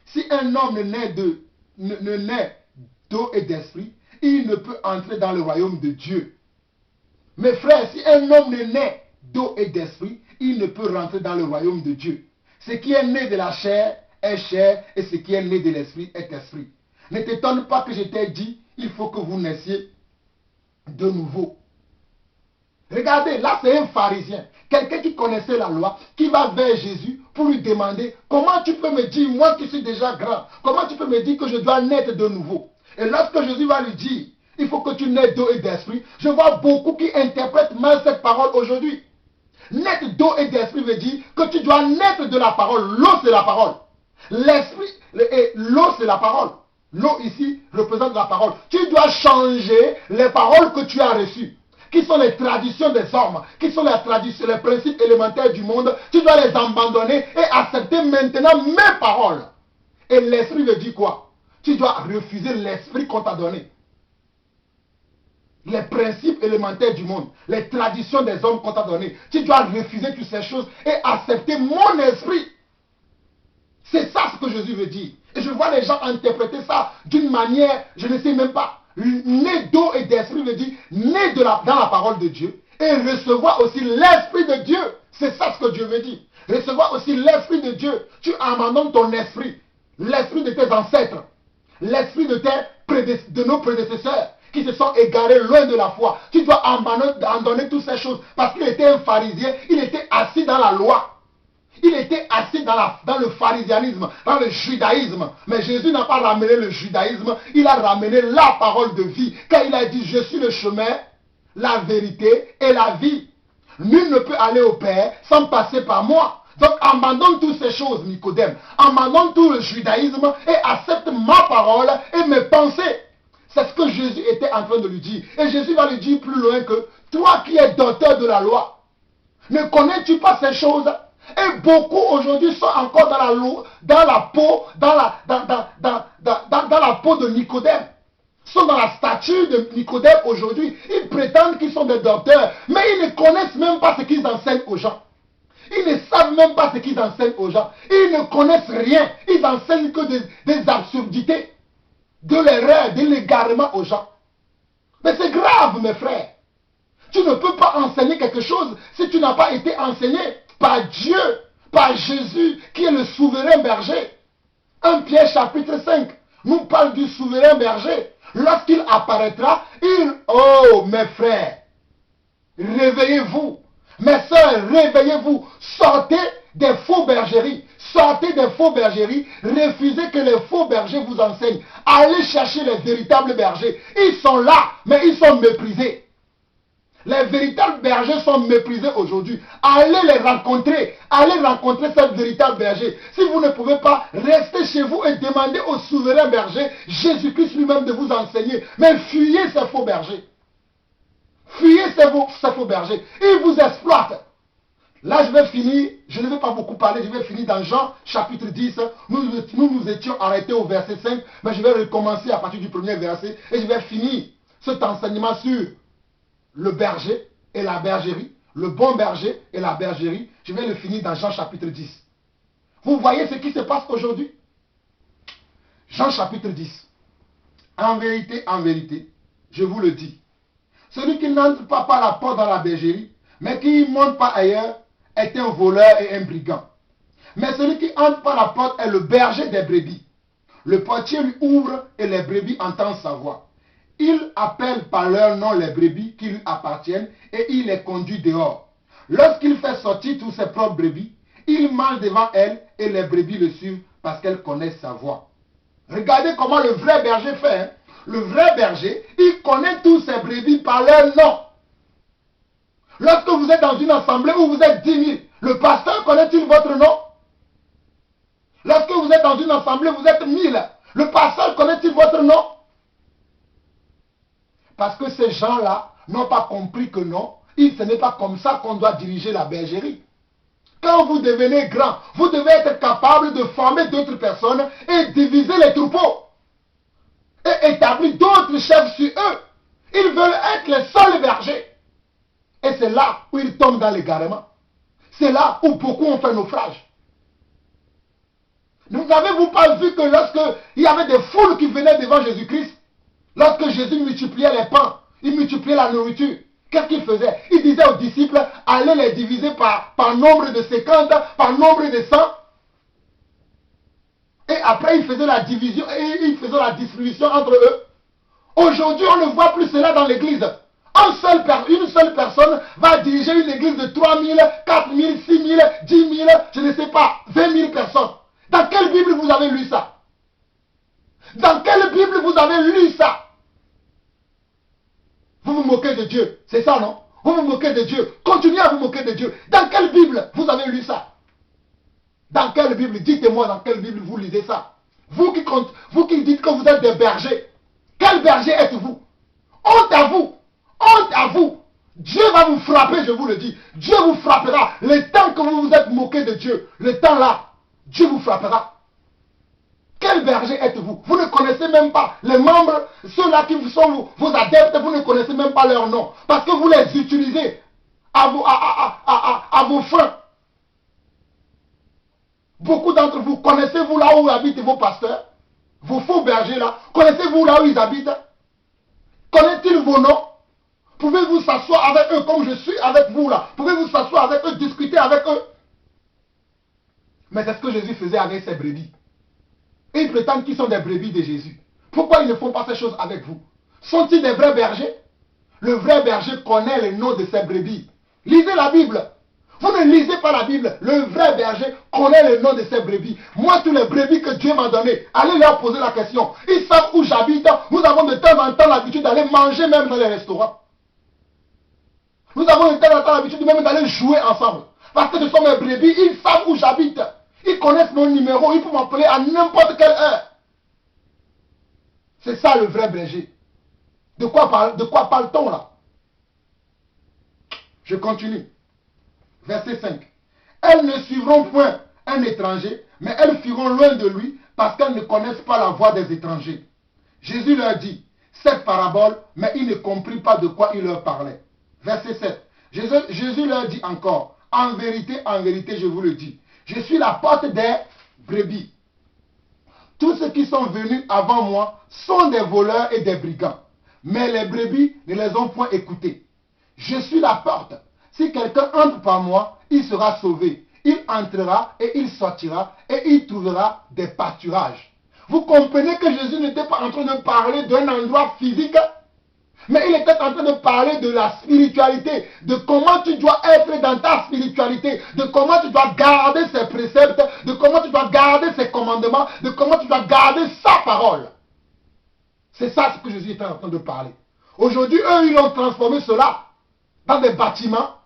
Si un homme ne naît d'eau et d'esprit, il ne peut entrer dans le royaume de Dieu. Mes frères, si un homme ne naît d'eau et d'esprit, il ne peut rentrer dans le royaume de Dieu. Ce qui est né de la chair est chair, et ce qui est né de l'esprit est esprit. Ne t'étonne pas que je t'ai dit, il faut que vous naissiez de nouveau. Regardez, là c'est un pharisien, quelqu'un qui connaissait la loi, qui va vers Jésus pour lui demander, comment tu peux me dire, moi qui suis déjà grand, comment tu peux me dire que je dois naître de nouveau? Et lorsque Jésus va lui dire, il faut que tu naisses d'eau et d'esprit, je vois beaucoup qui interprètent mal cette parole aujourd'hui. Naître d'eau et d'esprit veut dire que tu dois naître de la parole. L'eau c'est la parole. L'esprit et l'eau c'est la parole. L'eau ici représente la parole. Tu dois changer les paroles que tu as reçues, qui sont les traditions des hommes, qui sont les principes élémentaires du monde. Tu dois les abandonner et accepter maintenant mes paroles. Et l'esprit veut dire quoi? Tu dois refuser l'esprit qu'on t'a donné. Les principes élémentaires du monde, les traditions des hommes qu'on t'a donné. Tu dois refuser toutes ces choses et accepter mon esprit. C'est ça ce que Jésus veut dire. Et je vois les gens interpréter ça d'une manière, je ne sais même pas. Né d'eau et d'esprit veut dire né dans la parole de Dieu et recevoir aussi l'esprit de Dieu. C'est ça ce que Dieu veut dire. Recevoir aussi l'esprit de Dieu. Tu abandonnes ton esprit, l'esprit de tes ancêtres, l'esprit de nos prédécesseurs qui se sont égarés loin de la foi. Tu dois abandonner toutes ces choses parce qu'il était un pharisien, il était assis dans la loi. Il était assis dans le pharisianisme, dans le judaïsme. Mais Jésus n'a pas ramené le judaïsme, il a ramené la parole de vie. Car il a dit, je suis le chemin, la vérité et la vie. Nul ne peut aller au Père sans passer par moi. Donc abandonne toutes ces choses, Nicodème. Abandonne tout le judaïsme et accepte ma parole et mes pensées. C'est ce que Jésus était en train de lui dire. Et Jésus va lui dire plus loin que, toi qui es docteur de la loi, ne connais-tu pas ces choses? Et beaucoup aujourd'hui sont encore dans la peau de Nicodème. Sont dans la stature de Nicodème aujourd'hui. Ils prétendent qu'ils sont des docteurs, mais ils ne connaissent même pas ce qu'ils enseignent aux gens. Ils ne savent même pas ce qu'ils enseignent aux gens. Ils ne connaissent rien. Ils enseignent que des absurdités, de l'erreur, de l'égarement aux gens. Mais c'est grave, mes frères. Tu ne peux pas enseigner quelque chose si tu n'as pas été enseigné par Dieu, par Jésus, qui est le souverain berger. 1 Pierre chapitre 5 nous parle du souverain berger. Lorsqu'il apparaîtra, oh mes frères, réveillez-vous. Mes sœurs, réveillez-vous. Sortez des faux bergeries. Sortez des faux bergeries. Refusez que les faux bergers vous enseignent. Allez chercher les véritables bergers. Ils sont là, mais ils sont méprisés. Les véritables bergers sont méprisés aujourd'hui. Allez les rencontrer. Allez rencontrer ces véritables bergers. Si vous ne pouvez pas, restez chez vous et demandez au souverain berger, Jésus-Christ lui-même, de vous enseigner. Mais fuyez ces faux bergers. Fuyez ces faux bergers. Ils vous exploitent. Là, je vais finir. Je ne vais pas beaucoup parler. Je vais finir dans Jean chapitre 10. Nous étions arrêtés au verset 5. Mais je vais recommencer à partir du premier verset. Et je vais finir cet enseignement sur le berger et la bergerie. le bon berger et la bergerie, je vais le finir dans Jean chapitre 10. Vous voyez ce qui se passe aujourd'hui? Jean chapitre 10. En vérité, je vous le dis, celui qui n'entre pas par la porte dans la bergerie, mais qui ne monte pas ailleurs, est un voleur et un brigand. Mais celui qui entre par la porte est le berger des brebis. Le portier lui ouvre et les brebis entendent sa voix. Il appelle par leur nom les brebis qui lui appartiennent et il les conduit dehors. Lorsqu'il fait sortir tous ses propres brebis, il mange devant elles et les brebis le suivent parce qu'elles connaissent sa voix. Regardez comment le vrai berger fait. Hein? Le vrai berger, il connaît tous ses brebis par leur nom. Lorsque vous êtes dans une assemblée où vous êtes 10 000, le pasteur connaît-il votre nom? Lorsque vous êtes dans une assemblée, vous êtes 1000, le pasteur connaît-il votre nom? Parce que ces gens-là n'ont pas compris que non, ce n'est pas comme ça qu'on doit diriger la bergerie. Quand vous devenez grand, vous devez être capable de former d'autres personnes et diviser les troupeaux. Et établir d'autres chefs sur eux. Ils veulent être les seuls bergers. Et c'est là où ils tombent dans l'égarement. C'est là où beaucoup ont fait naufrage. N'avez-vous pas vu que lorsque il y avait des foules qui venaient devant Jésus-Christ, lorsque Jésus multipliait les pains, il multipliait la nourriture, qu'est-ce qu'il faisait? Il disait aux disciples, allez les diviser par nombre de 50, par nombre de 100. Et après, il faisait la division et il faisait la distribution entre eux. Aujourd'hui, on ne voit plus cela dans l'église. Une seule personne va diriger une église de 3 000, 4 000, 6 000, 10 000, je ne sais pas, 20 000 personnes. Dans quelle Bible vous avez lu ça? Dans quelle Bible vous avez lu ça? Vous vous moquez de Dieu, c'est ça, non? Vous vous moquez de Dieu. Continuez à vous moquer de Dieu. Dans quelle Bible vous avez lu ça? Dans quelle Bible? Dites-moi dans quelle Bible vous lisez ça. Vous qui dites que vous êtes des bergers. Quel berger êtes-vous? Honte à vous. Honte à vous. Dieu va vous frapper, je vous le dis. Dieu vous frappera. Le temps que vous vous êtes moqué de Dieu, le temps là, Dieu vous frappera. Quel berger êtes-vous? Vous ne connaissez même pas les membres, ceux-là qui sont vos adeptes, vous ne connaissez même pas leur nom. Parce que vous les utilisez à vos fins. Beaucoup d'entre vous, connaissez-vous là où habitent vos pasteurs? Vos faux bergers là, connaissez-vous là où ils habitent? Connaissent-ils vos noms? Pouvez-vous s'asseoir avec eux comme je suis avec vous là? Pouvez-vous s'asseoir avec eux, discuter avec eux? Mais c'est ce que Jésus faisait avec ses brebis. Et ils prétendent qu'ils sont des brebis de Jésus. Pourquoi ils ne font pas ces choses avec vous? Sont-ils des vrais bergers? Le vrai berger connaît le nom de ses brebis. Lisez la Bible. Vous ne lisez pas la Bible. Le vrai berger connaît le nom de ses brebis. Moi, tous les brebis que Dieu m'a donné, allez leur poser la question. Ils savent où j'habite. Nous avons de temps en temps l'habitude d'aller manger même dans les restaurants. Nous avons de temps en temps l'habitude même d'aller jouer ensemble. Parce que ce sont mes brebis, ils savent où j'habite. Ils connaissent mon numéro, ils peuvent m'appeler à n'importe quelle heure. C'est ça le vrai berger. De quoi parle-t-on là? Je continue. Verset 5. Elles ne suivront point un étranger, mais elles fuiront loin de lui parce qu'elles ne connaissent pas la voix des étrangers. Jésus leur dit cette parabole, mais ils ne comprirent pas de quoi il leur parlait. Verset 7. Jésus leur dit encore, en vérité, je vous le dis, je suis la porte des brebis. Tous ceux qui sont venus avant moi sont des voleurs et des brigands. Mais les brebis ne les ont point écoutés. Je suis la porte. Si quelqu'un entre par moi, il sera sauvé. Il entrera et il sortira et il trouvera des pâturages. Vous comprenez que Jésus n'était pas en train de parler d'un endroit physique, mais il était en train de parler de la spiritualité, de comment tu dois être dans ta spiritualité, de comment tu dois garder ses préceptes, de comment tu dois garder ses commandements, de comment tu dois garder sa parole. C'est ça ce que Jésus était en train de parler. Aujourd'hui, eux, ils ont transformé cela dans des bâtiments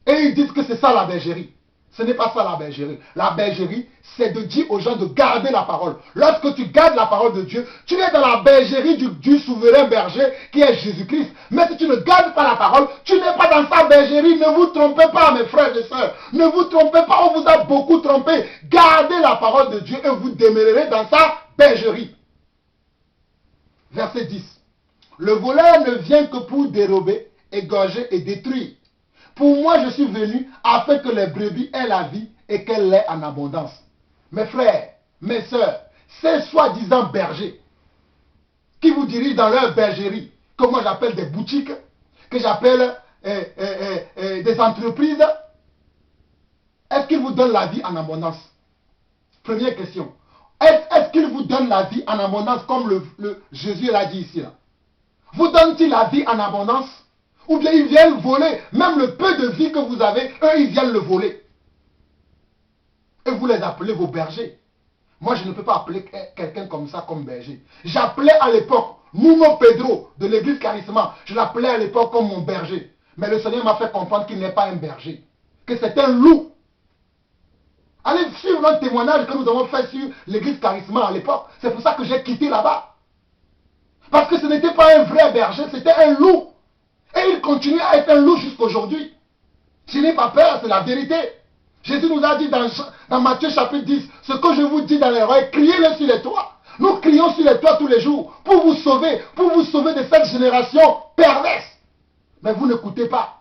et ils disent que c'est ça la bergerie. Ce n'est pas ça la bergerie. La bergerie, c'est de dire aux gens de garder la parole. Lorsque tu gardes la parole de Dieu, tu es dans la bergerie du souverain berger qui est Jésus-Christ. Mais si tu ne gardes pas la parole, tu n'es pas dans sa bergerie. Ne vous trompez pas, mes frères et sœurs. Ne vous trompez pas, on vous a beaucoup trompé. Gardez la parole de Dieu et vous demeurerez dans sa bergerie. Verset 10. Le voleur ne vient que pour dérober, égorger et détruire. Pour moi, je suis venu afin que les brebis aient la vie et qu'elle l'ait en abondance. Mes frères, mes sœurs, ces soi-disant bergers qui vous dirigent dans leur bergerie, que moi j'appelle des boutiques, que j'appelle des entreprises, est-ce qu'ils vous donnent la vie en abondance? Première question. Est-ce qu'ils vous donnent la vie en abondance comme Jésus l'a dit ici là? Vous donnent-ils la vie en abondance? Ou bien ils viennent voler, même le peu de vie que vous avez, eux ils viennent le voler. Et vous les appelez vos bergers. Moi je ne peux pas appeler quelqu'un comme ça comme berger. J'appelais à l'époque Nuno Pedro de l'église Charisma, je l'appelais à l'époque comme mon berger. Mais le Seigneur m'a fait comprendre qu'il n'est pas un berger, que c'est un loup. Allez suivre un témoignage que nous avons fait sur l'église Charisma à l'époque. C'est pour ça que j'ai quitté là-bas. Parce que ce n'était pas un vrai berger, c'était un loup. Et il continue à être un loup jusqu'aujourd'hui. Je n'ai pas peur, c'est la vérité. Jésus nous a dit dans Matthieu chapitre 10, ce que je vous dis dans les rois, criez-le sur les toits. Nous crions sur les toits tous les jours pour vous sauver de cette génération perverse. Mais vous n'écoutez pas.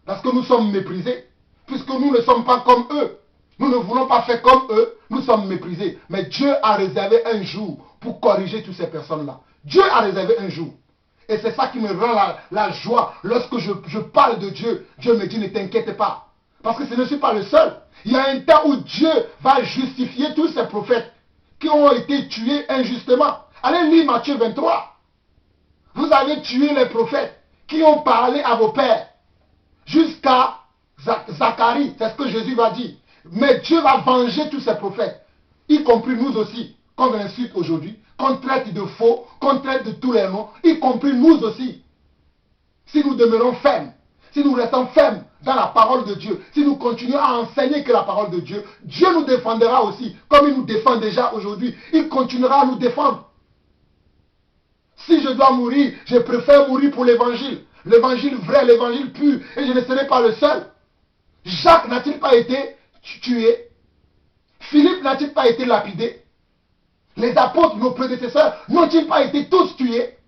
Parce que nous sommes méprisés. Puisque nous ne sommes pas comme eux. Nous ne voulons pas faire comme eux. Nous sommes méprisés. Mais Dieu a réservé un jour pour corriger toutes ces personnes-là. Dieu a réservé un jour. Et c'est ça qui me rend la joie. Lorsque je parle de Dieu, Dieu me dit ne t'inquiète pas. Parce que ce ne suis pas le seul. Il y a un temps où Dieu va justifier tous ces prophètes qui ont été tués injustement. Allez lire Matthieu 23. Vous avez tué les prophètes qui ont parlé à vos pères. Jusqu'à Zacharie. C'est ce que Jésus va dire. Mais Dieu va venger tous ces prophètes. Y compris nous aussi. Qu'on insulte aujourd'hui. Qu'on traite de faux. Qu'on traite de tous les noms. Y compris nous aussi. Si nous demeurons fermes. Si nous restons fermes dans la parole de Dieu, si nous continuons à enseigner que la parole de Dieu, Dieu nous défendra aussi, comme il nous défend déjà aujourd'hui. Il continuera à nous défendre. Si je dois mourir, je préfère mourir pour l'évangile. L'évangile vrai, l'évangile pur. Et je ne serai pas le seul. Jacques n'a-t-il pas été tué? Philippe n'a-t-il pas été lapidé? Les apôtres, nos prédécesseurs, n'ont-ils pas été tous tués?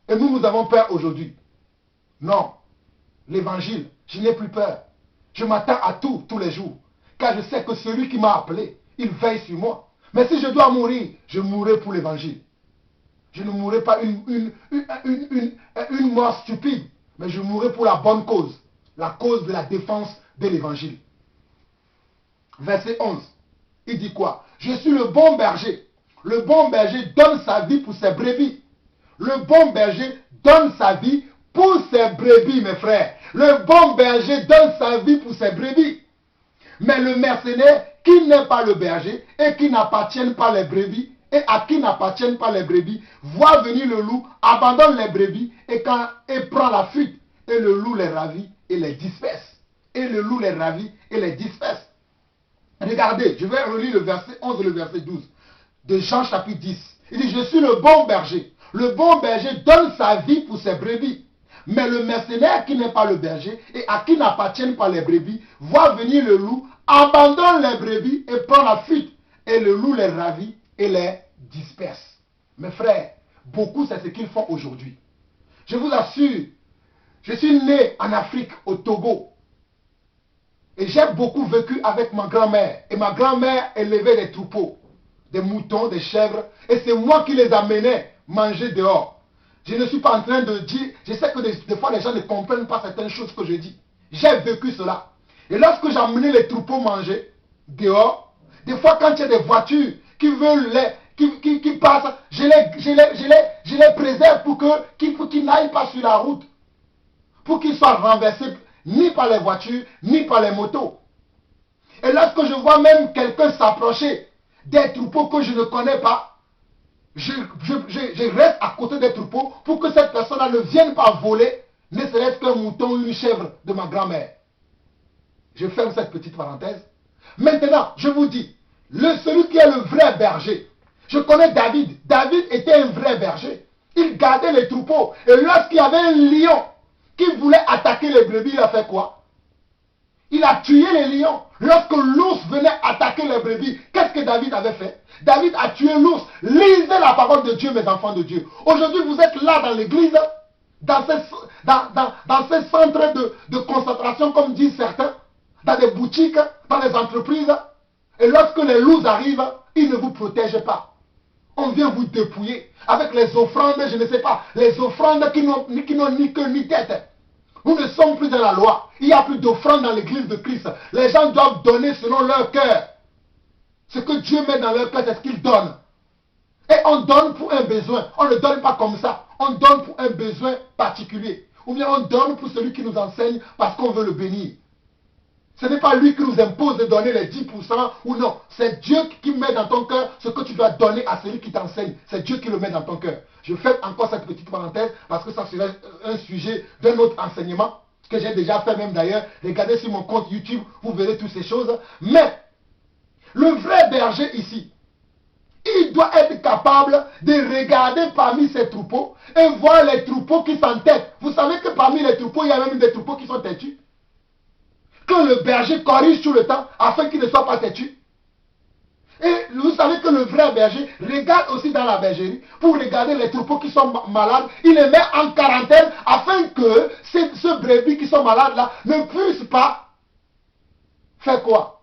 Et nous avons peur aujourd'hui. Non. L'évangile, je n'ai plus peur. Je m'attends à tout, tous les jours. Car je sais que celui qui m'a appelé, il veille sur moi. Mais si je dois mourir, je mourrai pour l'évangile. Je ne mourrai pas une mort stupide, mais je mourrai pour la bonne cause. La cause de la défense de l'évangile. Verset 11. Il dit quoi? Je suis le bon berger. Le bon berger donne sa vie pour ses brebis. Le bon berger donne sa vie pour ses brebis, mes frères. Le bon berger donne sa vie pour ses brebis. Mais le mercenaire qui n'est pas le berger et qui n'appartient pas les brebis, et à qui n'appartiennent pas les brebis, voit venir le loup, abandonne les brebis et prend la fuite. Et le loup les ravit et les disperse. Et le loup les ravit et les disperse. Regardez, je vais relire le verset 11 et le verset 12 de Jean chapitre 10. Il dit, je suis le bon berger. Le bon berger donne sa vie pour ses brebis. Mais le mercenaire qui n'est pas le berger et à qui n'appartiennent pas les brebis, voit venir le loup, abandonne les brebis et prend la fuite. Et le loup les ravit et les disperse. Mes frères, beaucoup c'est ce qu'ils font aujourd'hui. Je vous assure, je suis né en Afrique, au Togo. Et j'ai beaucoup vécu avec ma grand-mère. Et ma grand-mère élevait des troupeaux, des moutons, des chèvres. Et c'est moi qui les amenais manger dehors. Je ne suis pas en train de dire, je sais que des fois les gens ne comprennent pas certaines choses que je dis. J'ai vécu cela. Et lorsque j'amenais les troupeaux manger dehors, des fois quand il y a des voitures qui veulent qui passent, je les préserve pour qu'ils n'aillent pas sur la route. Pour qu'ils soient renversés ni par les voitures, ni par les motos. Et lorsque je vois même quelqu'un s'approcher des troupeaux que je ne connais pas, je reste à côté des troupeaux pour que cette personne-là ne vienne pas voler, ne serait-ce qu'un mouton ou une chèvre de ma grand-mère. Je ferme cette petite parenthèse. Maintenant, je vous dis, celui qui est le vrai berger, je connais David. David était un vrai berger. Il gardait les troupeaux. Et lorsqu'il y avait un lion qui voulait attaquer les brebis, il a fait quoi? Il a tué les lions. Lorsque l'ours venait attaquer les brebis, qu'est-ce que David avait fait? David a tué l'ours. Lisez la parole de Dieu, mes enfants de Dieu. Aujourd'hui, vous êtes là dans l'église, dans dans ces centres de concentration, comme disent certains, dans des boutiques, dans les entreprises. Et lorsque les loups arrivent, ils ne vous protègent pas. On vient vous dépouiller avec les offrandes, je ne sais pas, les offrandes qui n'ont ni queue ni tête. Nous ne sommes plus dans la loi. Il n'y a plus d'offrandes dans l'église de Christ. Les gens doivent donner selon leur cœur. Ce que Dieu met dans leur cœur, c'est ce qu'ils donnent. Et on donne pour un besoin. On ne donne pas comme ça. On donne pour un besoin particulier. Ou bien on donne pour celui qui nous enseigne parce qu'on veut le bénir. Ce n'est pas lui qui nous impose de donner les 10% ou non. C'est Dieu qui met dans ton cœur ce que tu dois donner à celui qui t'enseigne. C'est Dieu qui le met dans ton cœur. Je fais encore cette petite parenthèse parce que ça serait un sujet d'un autre enseignement que j'ai déjà fait même d'ailleurs. Regardez sur mon compte YouTube, vous verrez toutes ces choses. Mais le vrai berger ici, il doit être capable de regarder parmi ses troupeaux et voir les troupeaux qui s'entêtent. Vous savez que parmi les troupeaux, il y a même des troupeaux qui sont têtus. Que le berger corrige tout le temps afin qu'il ne soit pas têtu. Et vous savez que le vrai berger regarde aussi dans la bergerie pour regarder les troupeaux qui sont malades. Il les met en quarantaine afin que ces brebis qui sont malades là ne puissent pas faire quoi?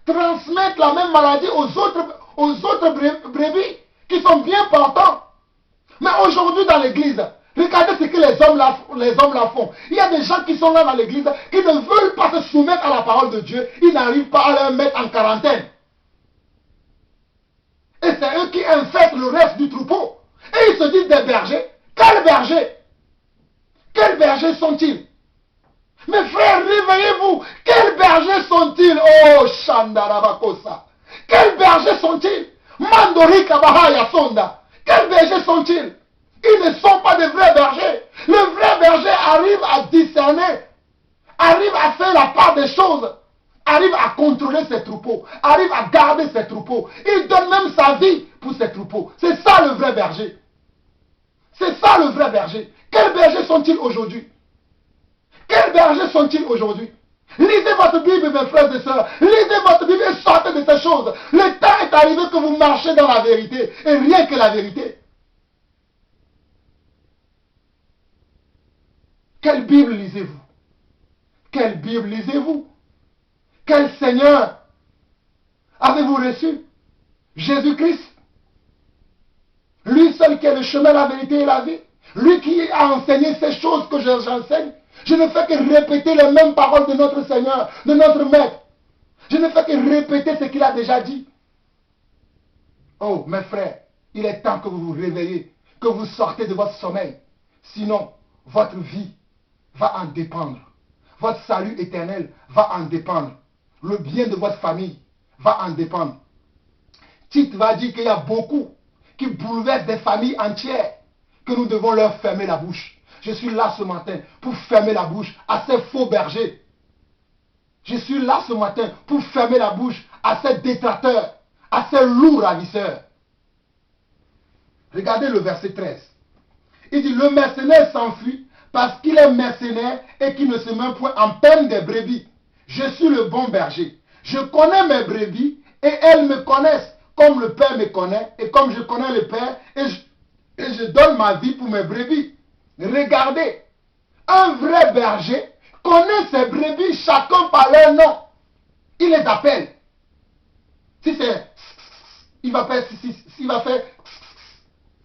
Transmettre la même maladie aux autres brebis qui sont bien portants. Mais aujourd'hui dans l'église, regardez ce que les hommes là font. Il y a des gens qui sont là dans l'église qui ne veulent pas se soumettre à la parole de Dieu. Ils n'arrivent pas à les mettre en quarantaine. Et c'est eux qui infectent le reste du troupeau. Et ils se disent des bergers. Quels bergers? Quels bergers sont-ils? Mes frères, réveillez-vous. Quels bergers sont-ils? Oh, Shandarabakosa. Quels bergers sont-ils? Mandorika Bahaya Sonda. Quels bergers sont-ils? Ils ne sont pas des vrais bergers. Le vrai berger arrive à discerner, arrive à faire la part des choses, arrive à contrôler ses troupeaux, arrive à garder ses troupeaux. Il donne même sa vie pour ses troupeaux. C'est ça le vrai berger. C'est ça le vrai berger. Quels bergers sont-ils aujourd'hui? Quels bergers sont-ils aujourd'hui? Lisez votre Bible, mes frères et sœurs. Lisez votre Bible et sortez de ces choses. Le temps est arrivé que vous marchez dans la vérité et rien que la vérité. Quelle Bible lisez-vous? Quelle Bible lisez-vous? Quel Seigneur avez-vous reçu? Jésus-Christ. Lui seul qui est le chemin, la vérité et la vie. Lui qui a enseigné ces choses que j'enseigne. Je ne fais que répéter les mêmes paroles de notre Seigneur, de notre Maître. Je ne fais que répéter ce qu'il a déjà dit. Oh, mes frères, il est temps que vous vous réveillez, que vous sortez de votre sommeil. Sinon, votre vie va en dépendre. Votre salut éternel va en dépendre. Le bien de votre famille va en dépendre. Tite va dire qu'il y a beaucoup qui bouleversent des familles entières, que nous devons leur fermer la bouche. Je suis là ce matin pour fermer la bouche à ces faux bergers. Je suis là ce matin pour fermer la bouche à ces détracteurs, à ces loups ravisseurs. Regardez le verset 13. Il dit, le mercenaire s'enfuit parce qu'il est mercenaire et qu'il ne se met point en peine des brebis. Je suis le bon berger. Je connais mes brebis et elles me connaissent comme le Père me connaît et comme je connais le Père et je donne ma vie pour mes brebis. Regardez, un vrai berger connaît ses brebis chacun par leur nom. Il les appelle. Si c'est, il va faire, s'il va faire,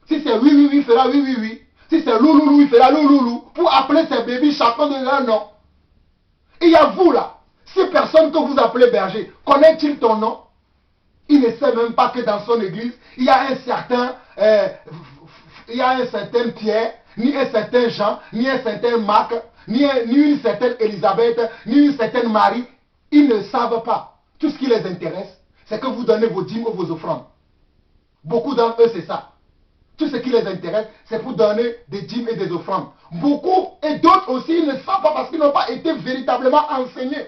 si c'est oui, oui, oui, il fera oui, oui, oui. Si c'est lou, lou, lou, il fera lou, lou, lou. Pour appeler ses brebis chacun de leur nom. Il y a vous là, ces personnes que vous appelez berger, connaît-il ton nom? Il ne sait même pas que dans son église, il y a un certain Pierre, ni un certain Jean, ni un certain Marc, ni une certaine Élisabeth, ni une certaine Marie. Ils ne savent pas. Tout ce qui les intéresse, c'est que vous donnez vos dîmes ou vos offrandes. Beaucoup d'entre eux, c'est ça. Tout ce qui les intéresse, c'est pour donner des dîmes et des offrandes. Beaucoup et d'autres aussi, ils ne savent pas parce qu'ils n'ont pas été véritablement enseignés.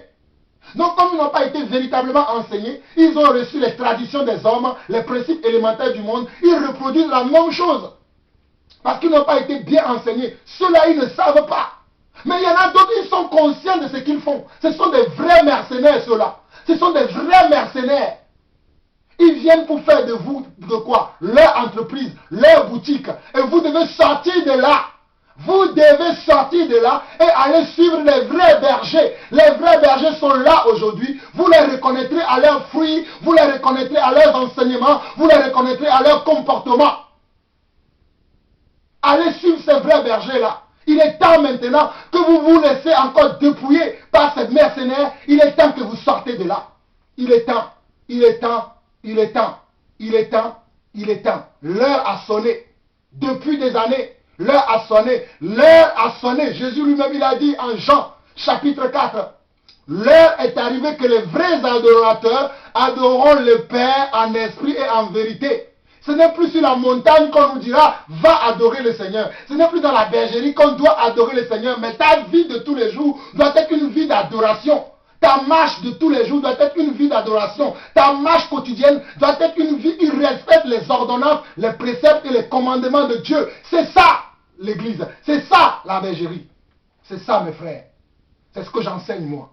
Donc, comme ils n'ont pas été véritablement enseignés, ils ont reçu les traditions des hommes, les principes élémentaires du monde. Ils reproduisent la même chose. Parce qu'ils n'ont pas été bien enseignés. Ceux-là, ils ne savent pas. Mais il y en a d'autres, ils sont conscients de ce qu'ils font. Ce sont des vrais mercenaires, ceux-là. Ce sont des vrais mercenaires. Ils viennent pour faire de vous, de quoi? Leur entreprise, leur boutique. Et vous devez sortir de là Vous devez sortir de là et aller suivre les vrais bergers. Les vrais bergers sont là aujourd'hui. Vous les reconnaîtrez à leurs fruits, vous les reconnaîtrez à leurs enseignements, vous les reconnaîtrez à leur comportement. Allez suivre ces vrais bergers-là. Il est temps maintenant que vous vous laissez encore dépouiller par ces mercenaires. Il est temps que vous sortez de là. Il est temps, il est temps, il est temps, il est temps, il est temps. L'heure a sonné. Depuis des années, l'heure a sonné. L'heure a sonné. Jésus lui-même, il a dit en Jean, chapitre 4. L'heure est arrivée que les vrais adorateurs adoreront le Père en esprit et en vérité. Ce n'est plus sur la montagne qu'on nous dira, va adorer le Seigneur. Ce n'est plus dans la bergerie qu'on doit adorer le Seigneur. Mais ta vie de tous les jours doit être une vie d'adoration. Ta marche de tous les jours doit être une vie d'adoration. Ta marche quotidienne doit être une vie qui respecte les ordonnances, les préceptes et les commandements de Dieu. C'est ça l'église. C'est ça la bergerie. C'est ça mes frères. C'est ce que j'enseigne moi.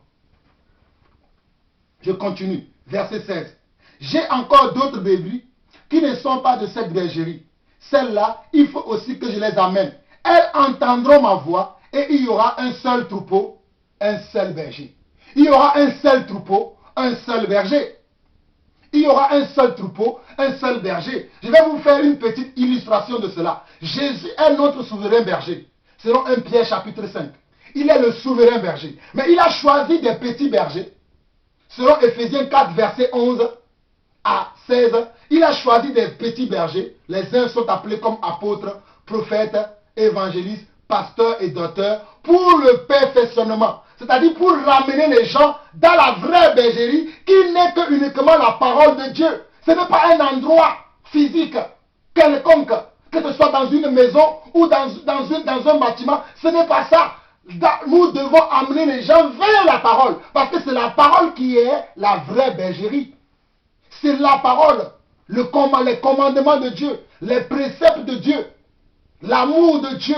Je continue. Verset 16. J'ai encore d'autres brebis qui ne sont pas de cette bergerie. Celles-là, il faut aussi que je les amène. Elles entendront ma voix et il y aura un seul troupeau, un seul berger. Il y aura un seul troupeau, un seul berger. Il y aura un seul troupeau, un seul berger. Je vais vous faire une petite illustration de cela. Jésus est notre souverain berger. Selon 1 Pierre chapitre 5. Il est le souverain berger. Mais il a choisi des petits bergers. Selon Ephésiens 4, verset 11 à 16, il a choisi des petits bergers. Les uns sont appelés comme apôtres, prophètes, évangélistes, pasteurs et docteurs pour le perfectionnement. C'est-à-dire pour ramener les gens dans la vraie bergerie qui n'est que uniquement la parole de Dieu. Ce n'est pas un endroit physique quelconque, que ce soit dans une maison ou dans un bâtiment. Ce n'est pas ça. Nous devons amener les gens vers la parole. Parce que c'est la parole qui est la vraie bergerie. C'est la parole, les commandements de Dieu, les préceptes de Dieu, l'amour de Dieu,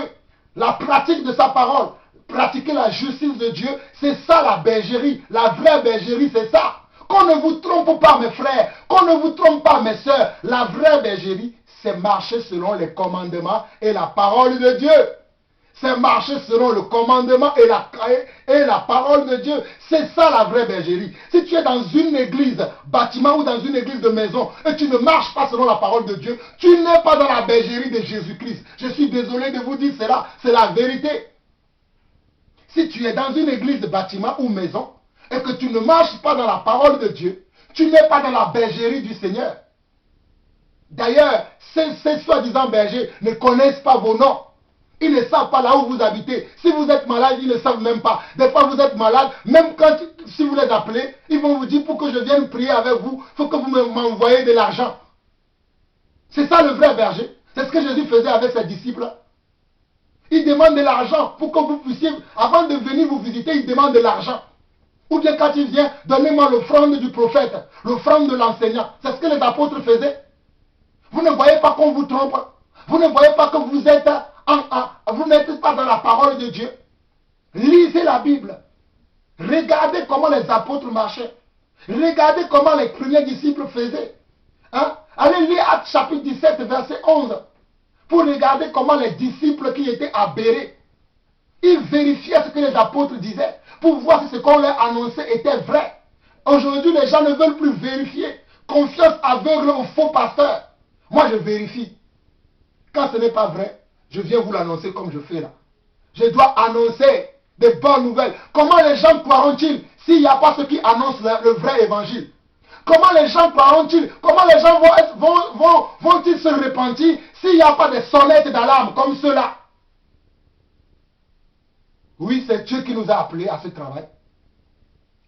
la pratique de sa parole, pratiquer la justice de Dieu. C'est ça la bergerie, la vraie bergerie, c'est ça. Qu'on ne vous trompe pas mes frères, qu'on ne vous trompe pas mes soeurs. La vraie bergerie, c'est marcher selon les commandements et la parole de Dieu. C'est marcher selon le commandement et la parole de Dieu. C'est ça la vraie bergerie. Si tu es dans une église, bâtiment ou dans une église de maison et tu ne marches pas selon la parole de Dieu, tu n'es pas dans la bergerie de Jésus-Christ. Je suis désolé de vous dire cela, c'est la vérité. Si tu es dans une église de bâtiment ou maison et que tu ne marches pas dans la parole de Dieu, tu n'es pas dans la bergerie du Seigneur. D'ailleurs, ces soi-disant bergers ne connaissent pas vos noms. Ils ne savent pas là où vous habitez. Si vous êtes malade, ils ne savent même pas. Des fois, vous êtes malade, même si vous les appelez, ils vont vous dire, pour que je vienne prier avec vous, il faut que vous m'envoyez de l'argent. C'est ça le vrai berger. C'est ce que Jésus faisait avec ses disciples. Il demande de l'argent pour que vous puissiez, avant de venir vous visiter, il demande de l'argent. Ou bien quand il vient, donnez-moi l'offrande du prophète, l'offrande de l'enseignant. C'est ce que les apôtres faisaient. Vous ne voyez pas qu'on vous trompe. Vous ne voyez pas que vous êtes... vous n'êtes pas dans la parole de Dieu. Lisez la Bible. Regardez comment les apôtres marchaient. Regardez comment les premiers disciples faisaient. Allez lire Actes chapitre 17, verset 11. Pour regarder comment les disciples qui étaient à Bérée, ils vérifiaient ce que les apôtres disaient. Pour voir si ce qu'on leur annonçait était vrai. Aujourd'hui, les gens ne veulent plus vérifier. Confiance aveugle aux faux pasteurs. Moi, je vérifie. Quand ce n'est pas vrai, je viens vous l'annoncer comme je fais là. Je dois annoncer des bonnes nouvelles. Comment les gens croiront-ils s'il n'y a pas ceux qui annoncent le vrai évangile? Comment les gens croiront-ils? Comment les gens vont-ils se repentir s'il n'y a pas des sonnettes d'alarme comme ceux-là? Oui, c'est Dieu qui nous a appelés à ce travail.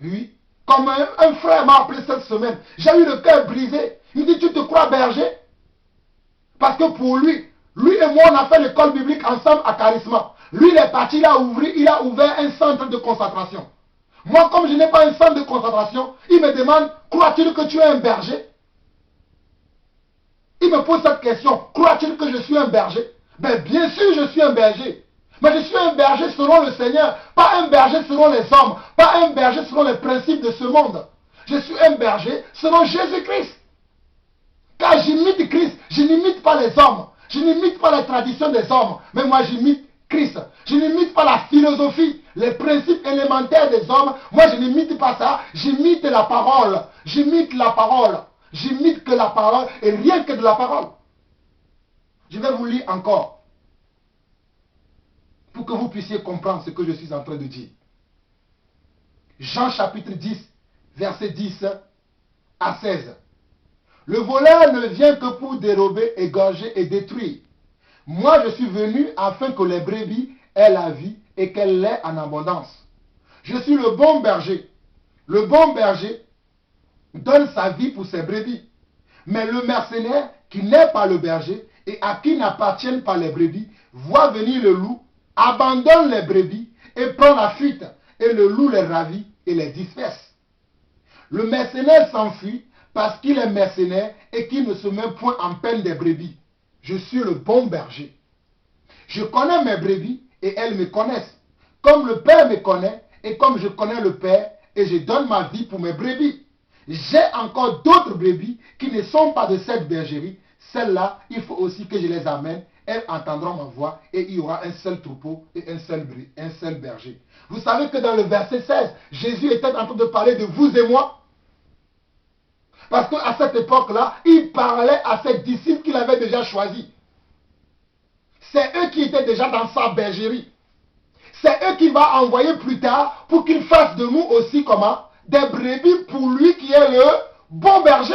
Oui. Comme un frère m'a appelé cette semaine. J'ai eu le cœur brisé. Il me dit, tu te crois berger? Parce que pour lui et moi, on a fait l'école biblique ensemble à Charisma. Lui, il est parti, il a ouvert un centre de concentration. Moi, comme je n'ai pas un centre de concentration, il me demande, crois-tu que tu es un berger? Il me pose cette question, crois-tu que je suis un berger? Ben, bien sûr, je suis un berger. Mais je suis un berger selon le Seigneur, pas un berger selon les hommes, pas un berger selon les principes de ce monde. Je suis un berger selon Jésus-Christ. Car j'imite Christ, je n'imite pas les hommes. Je n'imite pas les traditions des hommes, mais moi j'imite Christ. Je n'imite pas la philosophie, les principes élémentaires des hommes. Moi, je n'imite pas ça. J'imite la parole. J'imite la parole. J'imite que la parole et rien que de la parole. Je vais vous lire encore pour que vous puissiez comprendre ce que je suis en train de dire. Jean chapitre 10, verset 10 à 16. Le voleur ne vient que pour dérober, égorger et détruire. Moi, je suis venu afin que les brebis aient la vie et qu'elle l'ait en abondance. Je suis le bon berger. Le bon berger donne sa vie pour ses brebis. Mais le mercenaire qui n'est pas le berger et à qui n'appartiennent pas les brebis, voit venir le loup, abandonne les brebis et prend la fuite. Et le loup les ravit et les disperse. Le mercenaire s'enfuit parce qu'il est mercenaire et qu'il ne se met point en peine des brebis. Je suis le bon berger. Je connais mes brebis et elles me connaissent. Comme le Père me connaît et comme je connais le Père et je donne ma vie pour mes brebis. J'ai encore d'autres brebis qui ne sont pas de cette bergerie. Celles-là, il faut aussi que je les amène. Elles entendront ma voix et il y aura un seul troupeau et un seul berger. Vous savez que dans le verset 16, Jésus était en train de parler de vous et moi. Parce qu'à cette époque-là, il parlait à ses disciples qu'il avait déjà choisis. C'est eux qui étaient déjà dans sa bergerie. C'est eux qu'il va envoyer plus tard pour qu'ils fassent de nous aussi comment? Des brebis pour lui qui est le bon berger.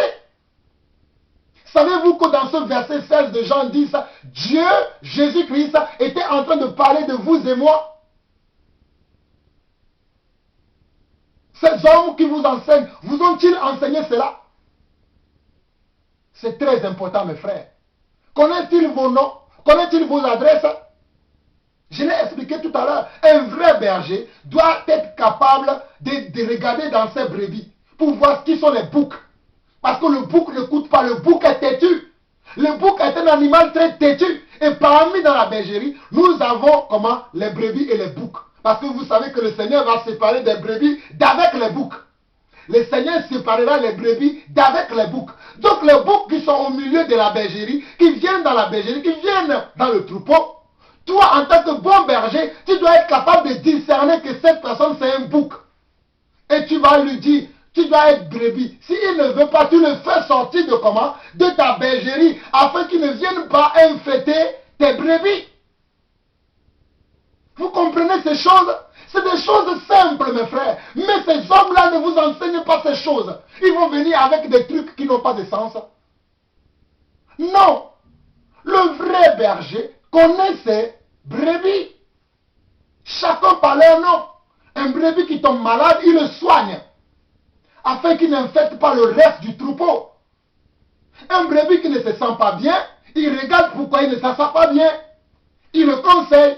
Savez-vous que dans ce verset 16 de Jean 10, Dieu, Jésus-Christ, était en train de parler de vous et moi? Ces hommes qui vous enseignent, vous ont-ils enseigné cela? C'est très important, mes frères. Connaît-il vos noms? Connaît-il vos adresses? Je l'ai expliqué tout à l'heure. Un vrai berger doit être capable de regarder dans ses brebis pour voir qui sont les boucs. Parce que le bouc n'écoute pas, le bouc est têtu. Le bouc est un animal très têtu. Et parmi dans la bergerie, nous avons comment? Les brebis et les boucs. Parce que vous savez que le Seigneur va séparer des brebis d'avec les boucs. Le Seigneur séparera les brebis d'avec les boucs. Donc les boucs qui sont au milieu de la bergerie, qui viennent dans la bergerie, qui viennent dans le troupeau, toi en tant que bon berger, tu dois être capable de discerner que cette personne c'est un bouc. Et tu vas lui dire, tu dois être brebis. S'il ne veut pas, tu le fais sortir de comment? De ta bergerie, afin qu'il ne vienne pas infecter tes brebis. Vous comprenez ces choses? C'est des choses simples, mes frères. Mais ces hommes-là ne vous enseignent pas ces choses. Ils vont venir avec des trucs qui n'ont pas de sens. Non. Le vrai berger connaît ses brebis. Chacun par leur nom. Un brebis qui tombe malade, il le soigne. Afin qu'il n'infecte pas le reste du troupeau. Un brebis qui ne se sent pas bien, il regarde pourquoi il ne se sent pas bien. Il le conseille.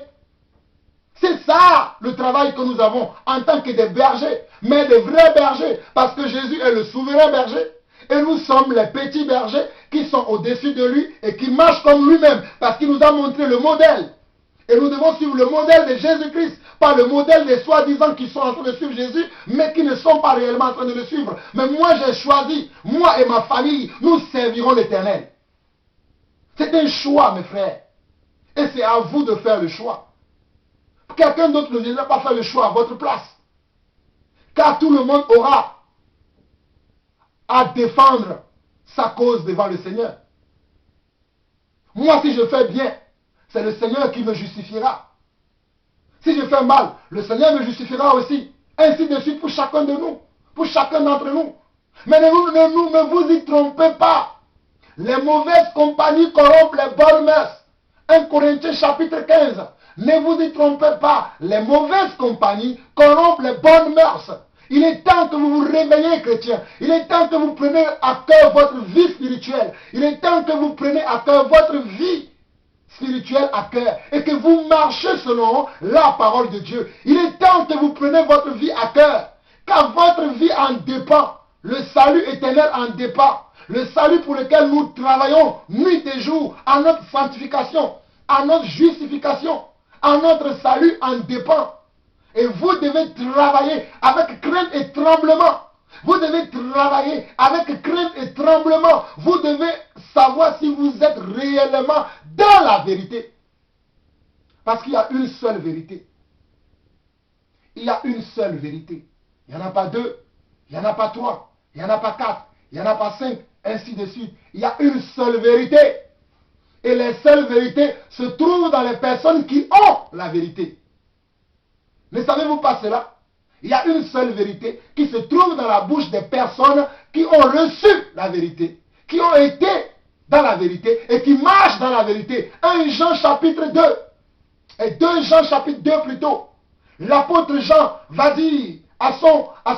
C'est ça le travail que nous avons en tant que des bergers, mais des vrais bergers, parce que Jésus est le souverain berger, et nous sommes les petits bergers qui sont au-dessus de lui et qui marchent comme lui-même, parce qu'il nous a montré le modèle. Et nous devons suivre le modèle de Jésus-Christ, pas le modèle des soi-disant qui sont en train de suivre Jésus, mais qui ne sont pas réellement en train de le suivre. Mais moi j'ai choisi, moi et ma famille, nous servirons l'Éternel. C'est un choix, mes frères. Et c'est à vous de faire le choix. Quelqu'un d'autre ne viendra pas faire le choix à votre place. Car tout le monde aura à défendre sa cause devant le Seigneur. Moi, si je fais bien, c'est le Seigneur qui me justifiera. Si je fais mal, le Seigneur me justifiera aussi. Ainsi de suite pour chacun de nous, pour chacun d'entre nous. Mais ne vous y trompez pas. Les mauvaises compagnies corrompent les bonnes mœurs. 1 Corinthiens chapitre 15. Ne vous y trompez pas, les mauvaises compagnies corrompent les bonnes mœurs. Il est temps que vous vous réveillez, chrétiens. Il est temps que vous preniez à cœur votre vie spirituelle. Il est temps que vous preniez à cœur votre vie spirituelle à cœur et que vous marchez selon la parole de Dieu. Il est temps que vous preniez votre vie à cœur, car votre vie en dépend. Le salut éternel en dépend. Le salut pour lequel nous travaillons nuit et jour à notre sanctification, à notre justification. Notre salut en dépend. Et vous devez travailler avec crainte et tremblement. Vous devez travailler avec crainte et tremblement. Vous devez savoir si vous êtes réellement dans la vérité. Parce qu'il y a une seule vérité. Il y a une seule vérité. Il n'y en a pas deux, il n'y en a pas trois, il n'y en a pas quatre, il n'y en a pas cinq, ainsi de suite. Il y a une seule vérité. Et les seules vérités se trouvent dans les personnes qui ont la vérité. Ne savez-vous pas cela? Il y a une seule vérité qui se trouve dans la bouche des personnes qui ont reçu la vérité, qui ont été dans la vérité et qui marchent dans la vérité. 1 Jean chapitre 2 et 2 Jean chapitre 2 plutôt. L'apôtre Jean va dire à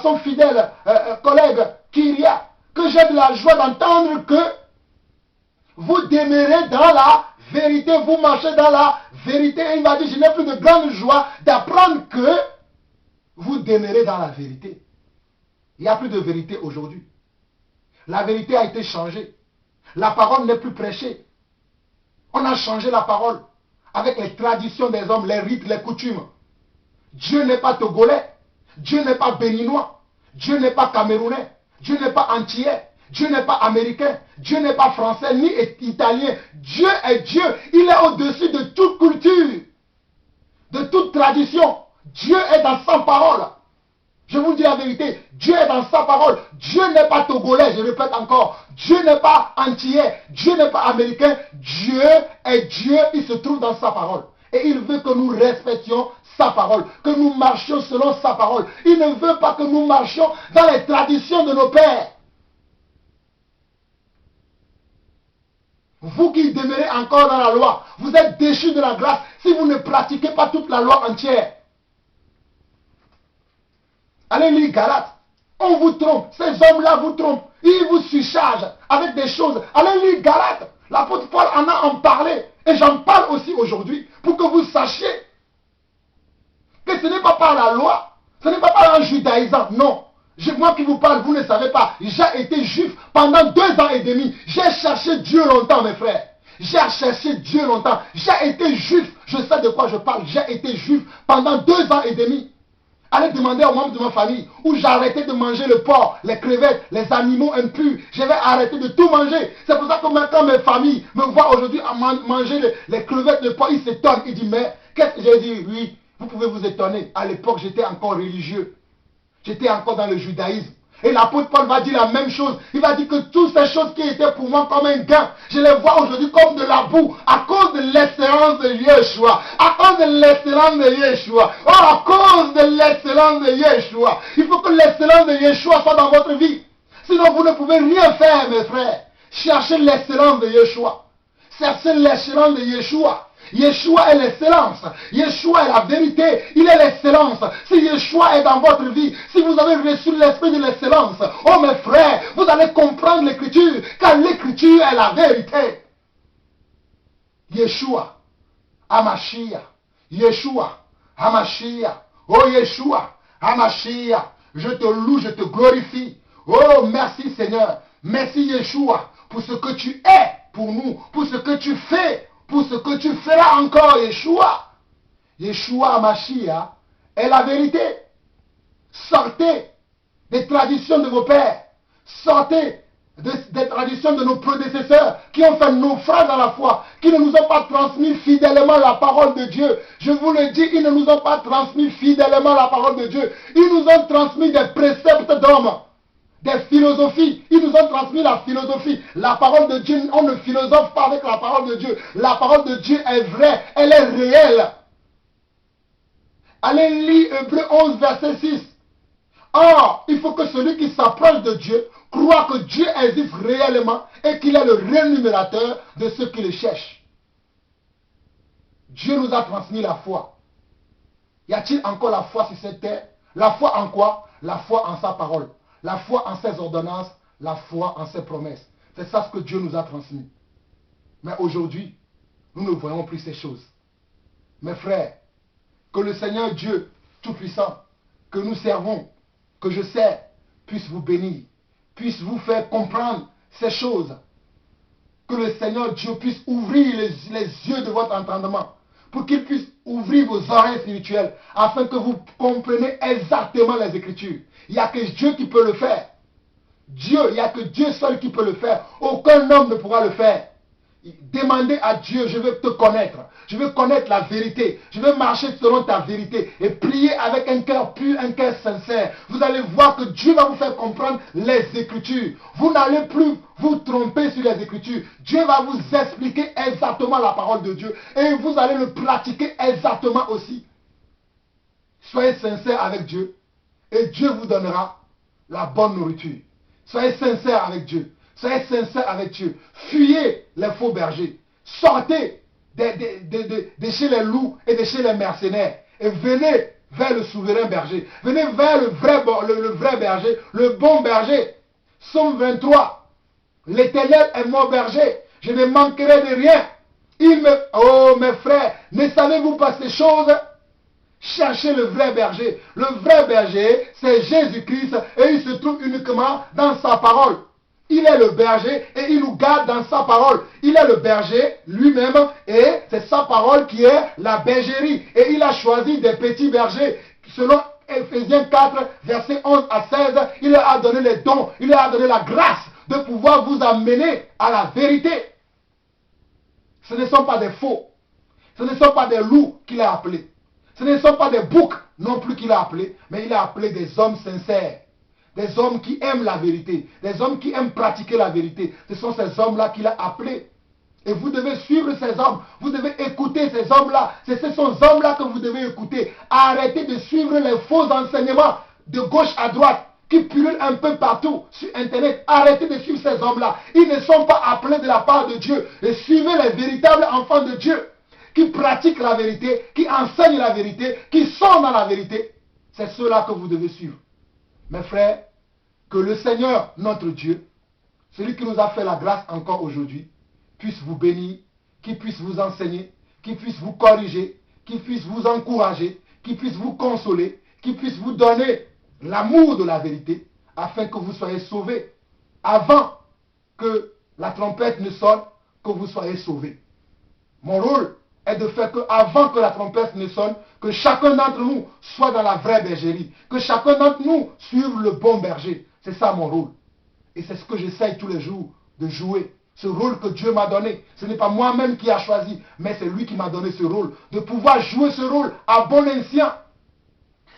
son fidèle collègue Kyria que j'ai de la joie d'entendre que vous demeurez dans la vérité, vous marchez dans la vérité. Et il m'a dit, je n'ai plus de grande joie d'apprendre que vous demeurez dans la vérité. Il n'y a plus de vérité aujourd'hui. La vérité a été changée. La parole n'est plus prêchée. On a changé la parole avec les traditions des hommes, les rites, les coutumes. Dieu n'est pas togolais. Dieu n'est pas béninois. Dieu n'est pas camerounais. Dieu n'est pas antillais. Dieu n'est pas américain. Dieu n'est pas français ni italien. Dieu est Dieu. Il est au-dessus de toute culture, de toute tradition. Dieu est dans sa parole. Je vous dis la vérité, Dieu est dans sa parole. Dieu n'est pas togolais, je répète encore. Dieu n'est pas antillais, Dieu n'est pas américain. Dieu est Dieu, il se trouve dans sa parole. Et il veut que nous respections sa parole, que nous marchions selon sa parole. Il ne veut pas que nous marchions dans les traditions de nos pères. Vous qui demeurez encore dans la loi, vous êtes déchus de la grâce si vous ne pratiquez pas toute la loi entière. Allez lire Galates. On vous trompe. Ces hommes-là vous trompent. Ils vous surchargent avec des choses. Allez lire Galates. L'apôtre Paul en a parlé. Et j'en parle aussi aujourd'hui. Pour que vous sachiez que ce n'est pas par la loi. Ce n'est pas par un judaïsant. Non. Moi qui vous parle, vous ne savez pas. J'ai été juif pendant 2 ans et demi. J'ai cherché Dieu longtemps, mes frères. J'ai cherché Dieu longtemps. J'ai été juif. Je sais de quoi je parle. J'ai été juif pendant 2 ans et demi. Allez demander aux membres de ma famille où j'ai arrêté de manger le porc, les crevettes, les animaux impurs. Je vais arrêter de tout manger. C'est pour ça que maintenant mes familles me voient aujourd'hui à manger les crevettes, le porc. Ils s'étonnent. Ils disent, mais qu'est-ce que j'ai dit? Oui, vous pouvez vous étonner. À l'époque, j'étais encore religieux. J'étais encore dans le judaïsme. Et l'apôtre Paul va dire la même chose. Il va dire que toutes ces choses qui étaient pour moi comme un gain, je les vois aujourd'hui comme de la boue à cause de l'excellence de Yeshua. À cause de l'excellence de Yeshua. Oh, à cause de l'excellence de Yeshua. Il faut que l'excellence de Yeshua soit dans votre vie. Sinon, vous ne pouvez rien faire, mes frères. Cherchez l'excellence de Yeshua. Cherchez l'excellence de Yeshua. Yeshua est l'excellence. Yeshua est la vérité. Il est l'excellence. Si Yeshua est dans votre vie, si vous avez reçu l'esprit de l'excellence, oh mes frères, vous allez comprendre l'écriture, car l'écriture est la vérité. Yeshua, Hamashiach. Yeshua, Hamashiach. Oh Yeshua, Hamashiach. Je te loue, je te glorifie. Oh merci Seigneur. Merci Yeshua pour ce que tu es pour nous, pour ce que tu fais, pour ce que tu feras encore, Yeshua. Yeshua Hamashiach est la vérité. Sortez des traditions de vos pères. Sortez des traditions de nos prédécesseurs qui ont fait naufrage dans la foi, qui ne nous ont pas transmis fidèlement la parole de Dieu. Je vous le dis, ils ne nous ont pas transmis fidèlement la parole de Dieu. Ils nous ont transmis des préceptes d'hommes. Des philosophies. Ils nous ont transmis la philosophie. La parole de Dieu, on ne philosophe pas avec la parole de Dieu. La parole de Dieu est vraie. Elle est réelle. Allez lire Hébreux 11, verset 6. Or, il faut que celui qui s'approche de Dieu croit que Dieu existe réellement et qu'il est le rémunérateur de ceux qui le cherchent. Dieu nous a transmis la foi. Y a-t-il encore la foi sur cette terre? La foi en quoi? La foi en sa parole. La foi en ses ordonnances, la foi en ses promesses. C'est ça ce que Dieu nous a transmis. Mais aujourd'hui, nous ne voyons plus ces choses. Mes frères, que le Seigneur Dieu Tout-Puissant, que nous servons, que je sers, puisse vous bénir, puisse vous faire comprendre ces choses. Que le Seigneur Dieu puisse ouvrir les yeux de votre entendement, pour qu'il puisse ouvrir vos oreilles spirituelles, afin que vous compreniez exactement les Écritures. Il n'y a que Dieu qui peut le faire. Dieu, il n'y a que Dieu seul qui peut le faire. Aucun homme ne pourra le faire. Demandez à Dieu, je veux te connaître. Je veux connaître la vérité. Je veux marcher selon ta vérité. Et prier avec un cœur pur, un cœur sincère. Vous allez voir que Dieu va vous faire comprendre les Écritures. Vous n'allez plus vous tromper sur les Écritures. Dieu va vous expliquer exactement la parole de Dieu. Et vous allez le pratiquer exactement aussi. Soyez sincères avec Dieu. Et Dieu vous donnera la bonne nourriture. Soyez sincères avec Dieu. Soyez sincères avec Dieu. Fuyez les faux bergers. Sortez de chez les loups et de chez les mercenaires. Et venez vers le souverain berger. Venez vers le vrai berger, le bon berger. Somme 23. L'Éternel est mon berger. Je ne manquerai de rien. Oh mes frères, ne savez-vous pas ces choses? Cherchez le vrai berger. Le vrai berger, c'est Jésus-Christ et il se trouve uniquement dans sa parole. Il est le berger et il nous garde dans sa parole. Il est le berger lui-même et c'est sa parole qui est la bergerie. Et il a choisi des petits bergers. Selon Ephésiens 4, versets 11 à 16, il leur a donné les dons, il leur a donné la grâce de pouvoir vous amener à la vérité. Ce ne sont pas des faux. Ce ne sont pas des loups qu'il a appelés. Ce ne sont pas des boucs non plus qu'il a appelés, mais il a appelé des hommes sincères. Des hommes qui aiment la vérité. Des hommes qui aiment pratiquer la vérité. Ce sont ces hommes-là qu'il a appelés. Et vous devez suivre ces hommes. Vous devez écouter ces hommes-là. C'est ces hommes-là que vous devez écouter. Arrêtez de suivre les faux enseignements de gauche à droite qui pullulent un peu partout sur Internet. Arrêtez de suivre ces hommes-là. Ils ne sont pas appelés de la part de Dieu. Et suivez les véritables enfants de Dieu qui pratiquent la vérité, qui enseignent la vérité, qui sont dans la vérité. C'est ceux-là que vous devez suivre. Mes frères, que le Seigneur, notre Dieu, celui qui nous a fait la grâce encore aujourd'hui, puisse vous bénir, qu'il puisse vous enseigner, qu'il puisse vous corriger, qu'il puisse vous encourager, qu'il puisse vous consoler, qu'il puisse vous donner l'amour de la vérité, afin que vous soyez sauvés, avant que la trompette ne sonne, que vous soyez sauvés. Mon rôle est de faire que, avant que la trompette ne sonne, que chacun d'entre nous soit dans la vraie bergerie, que chacun d'entre nous suive le bon berger. C'est ça mon rôle. Et c'est ce que j'essaye tous les jours de jouer. Ce rôle que Dieu m'a donné. Ce n'est pas moi-même qui a choisi, mais c'est lui qui m'a donné ce rôle. De pouvoir jouer ce rôle à bon escient.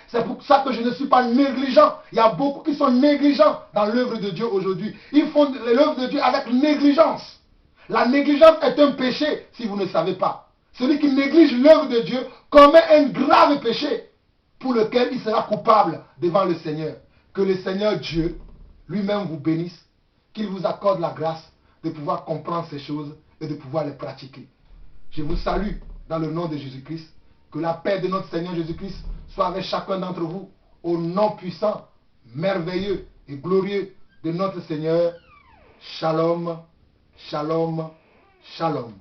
C'est pour ça que je ne suis pas négligent. Il y a beaucoup qui sont négligents dans l'œuvre de Dieu aujourd'hui. Ils font l'œuvre de Dieu avec négligence. La négligence est un péché si vous ne savez pas. Celui qui néglige l'œuvre de Dieu commet un grave péché pour lequel il sera coupable devant le Seigneur. Que le Seigneur Dieu lui-même vous bénisse, qu'il vous accorde la grâce de pouvoir comprendre ces choses et de pouvoir les pratiquer. Je vous salue dans le nom de Jésus-Christ. Que la paix de notre Seigneur Jésus-Christ soit avec chacun d'entre vous, au nom puissant, merveilleux et glorieux de notre Seigneur. Shalom, shalom, shalom.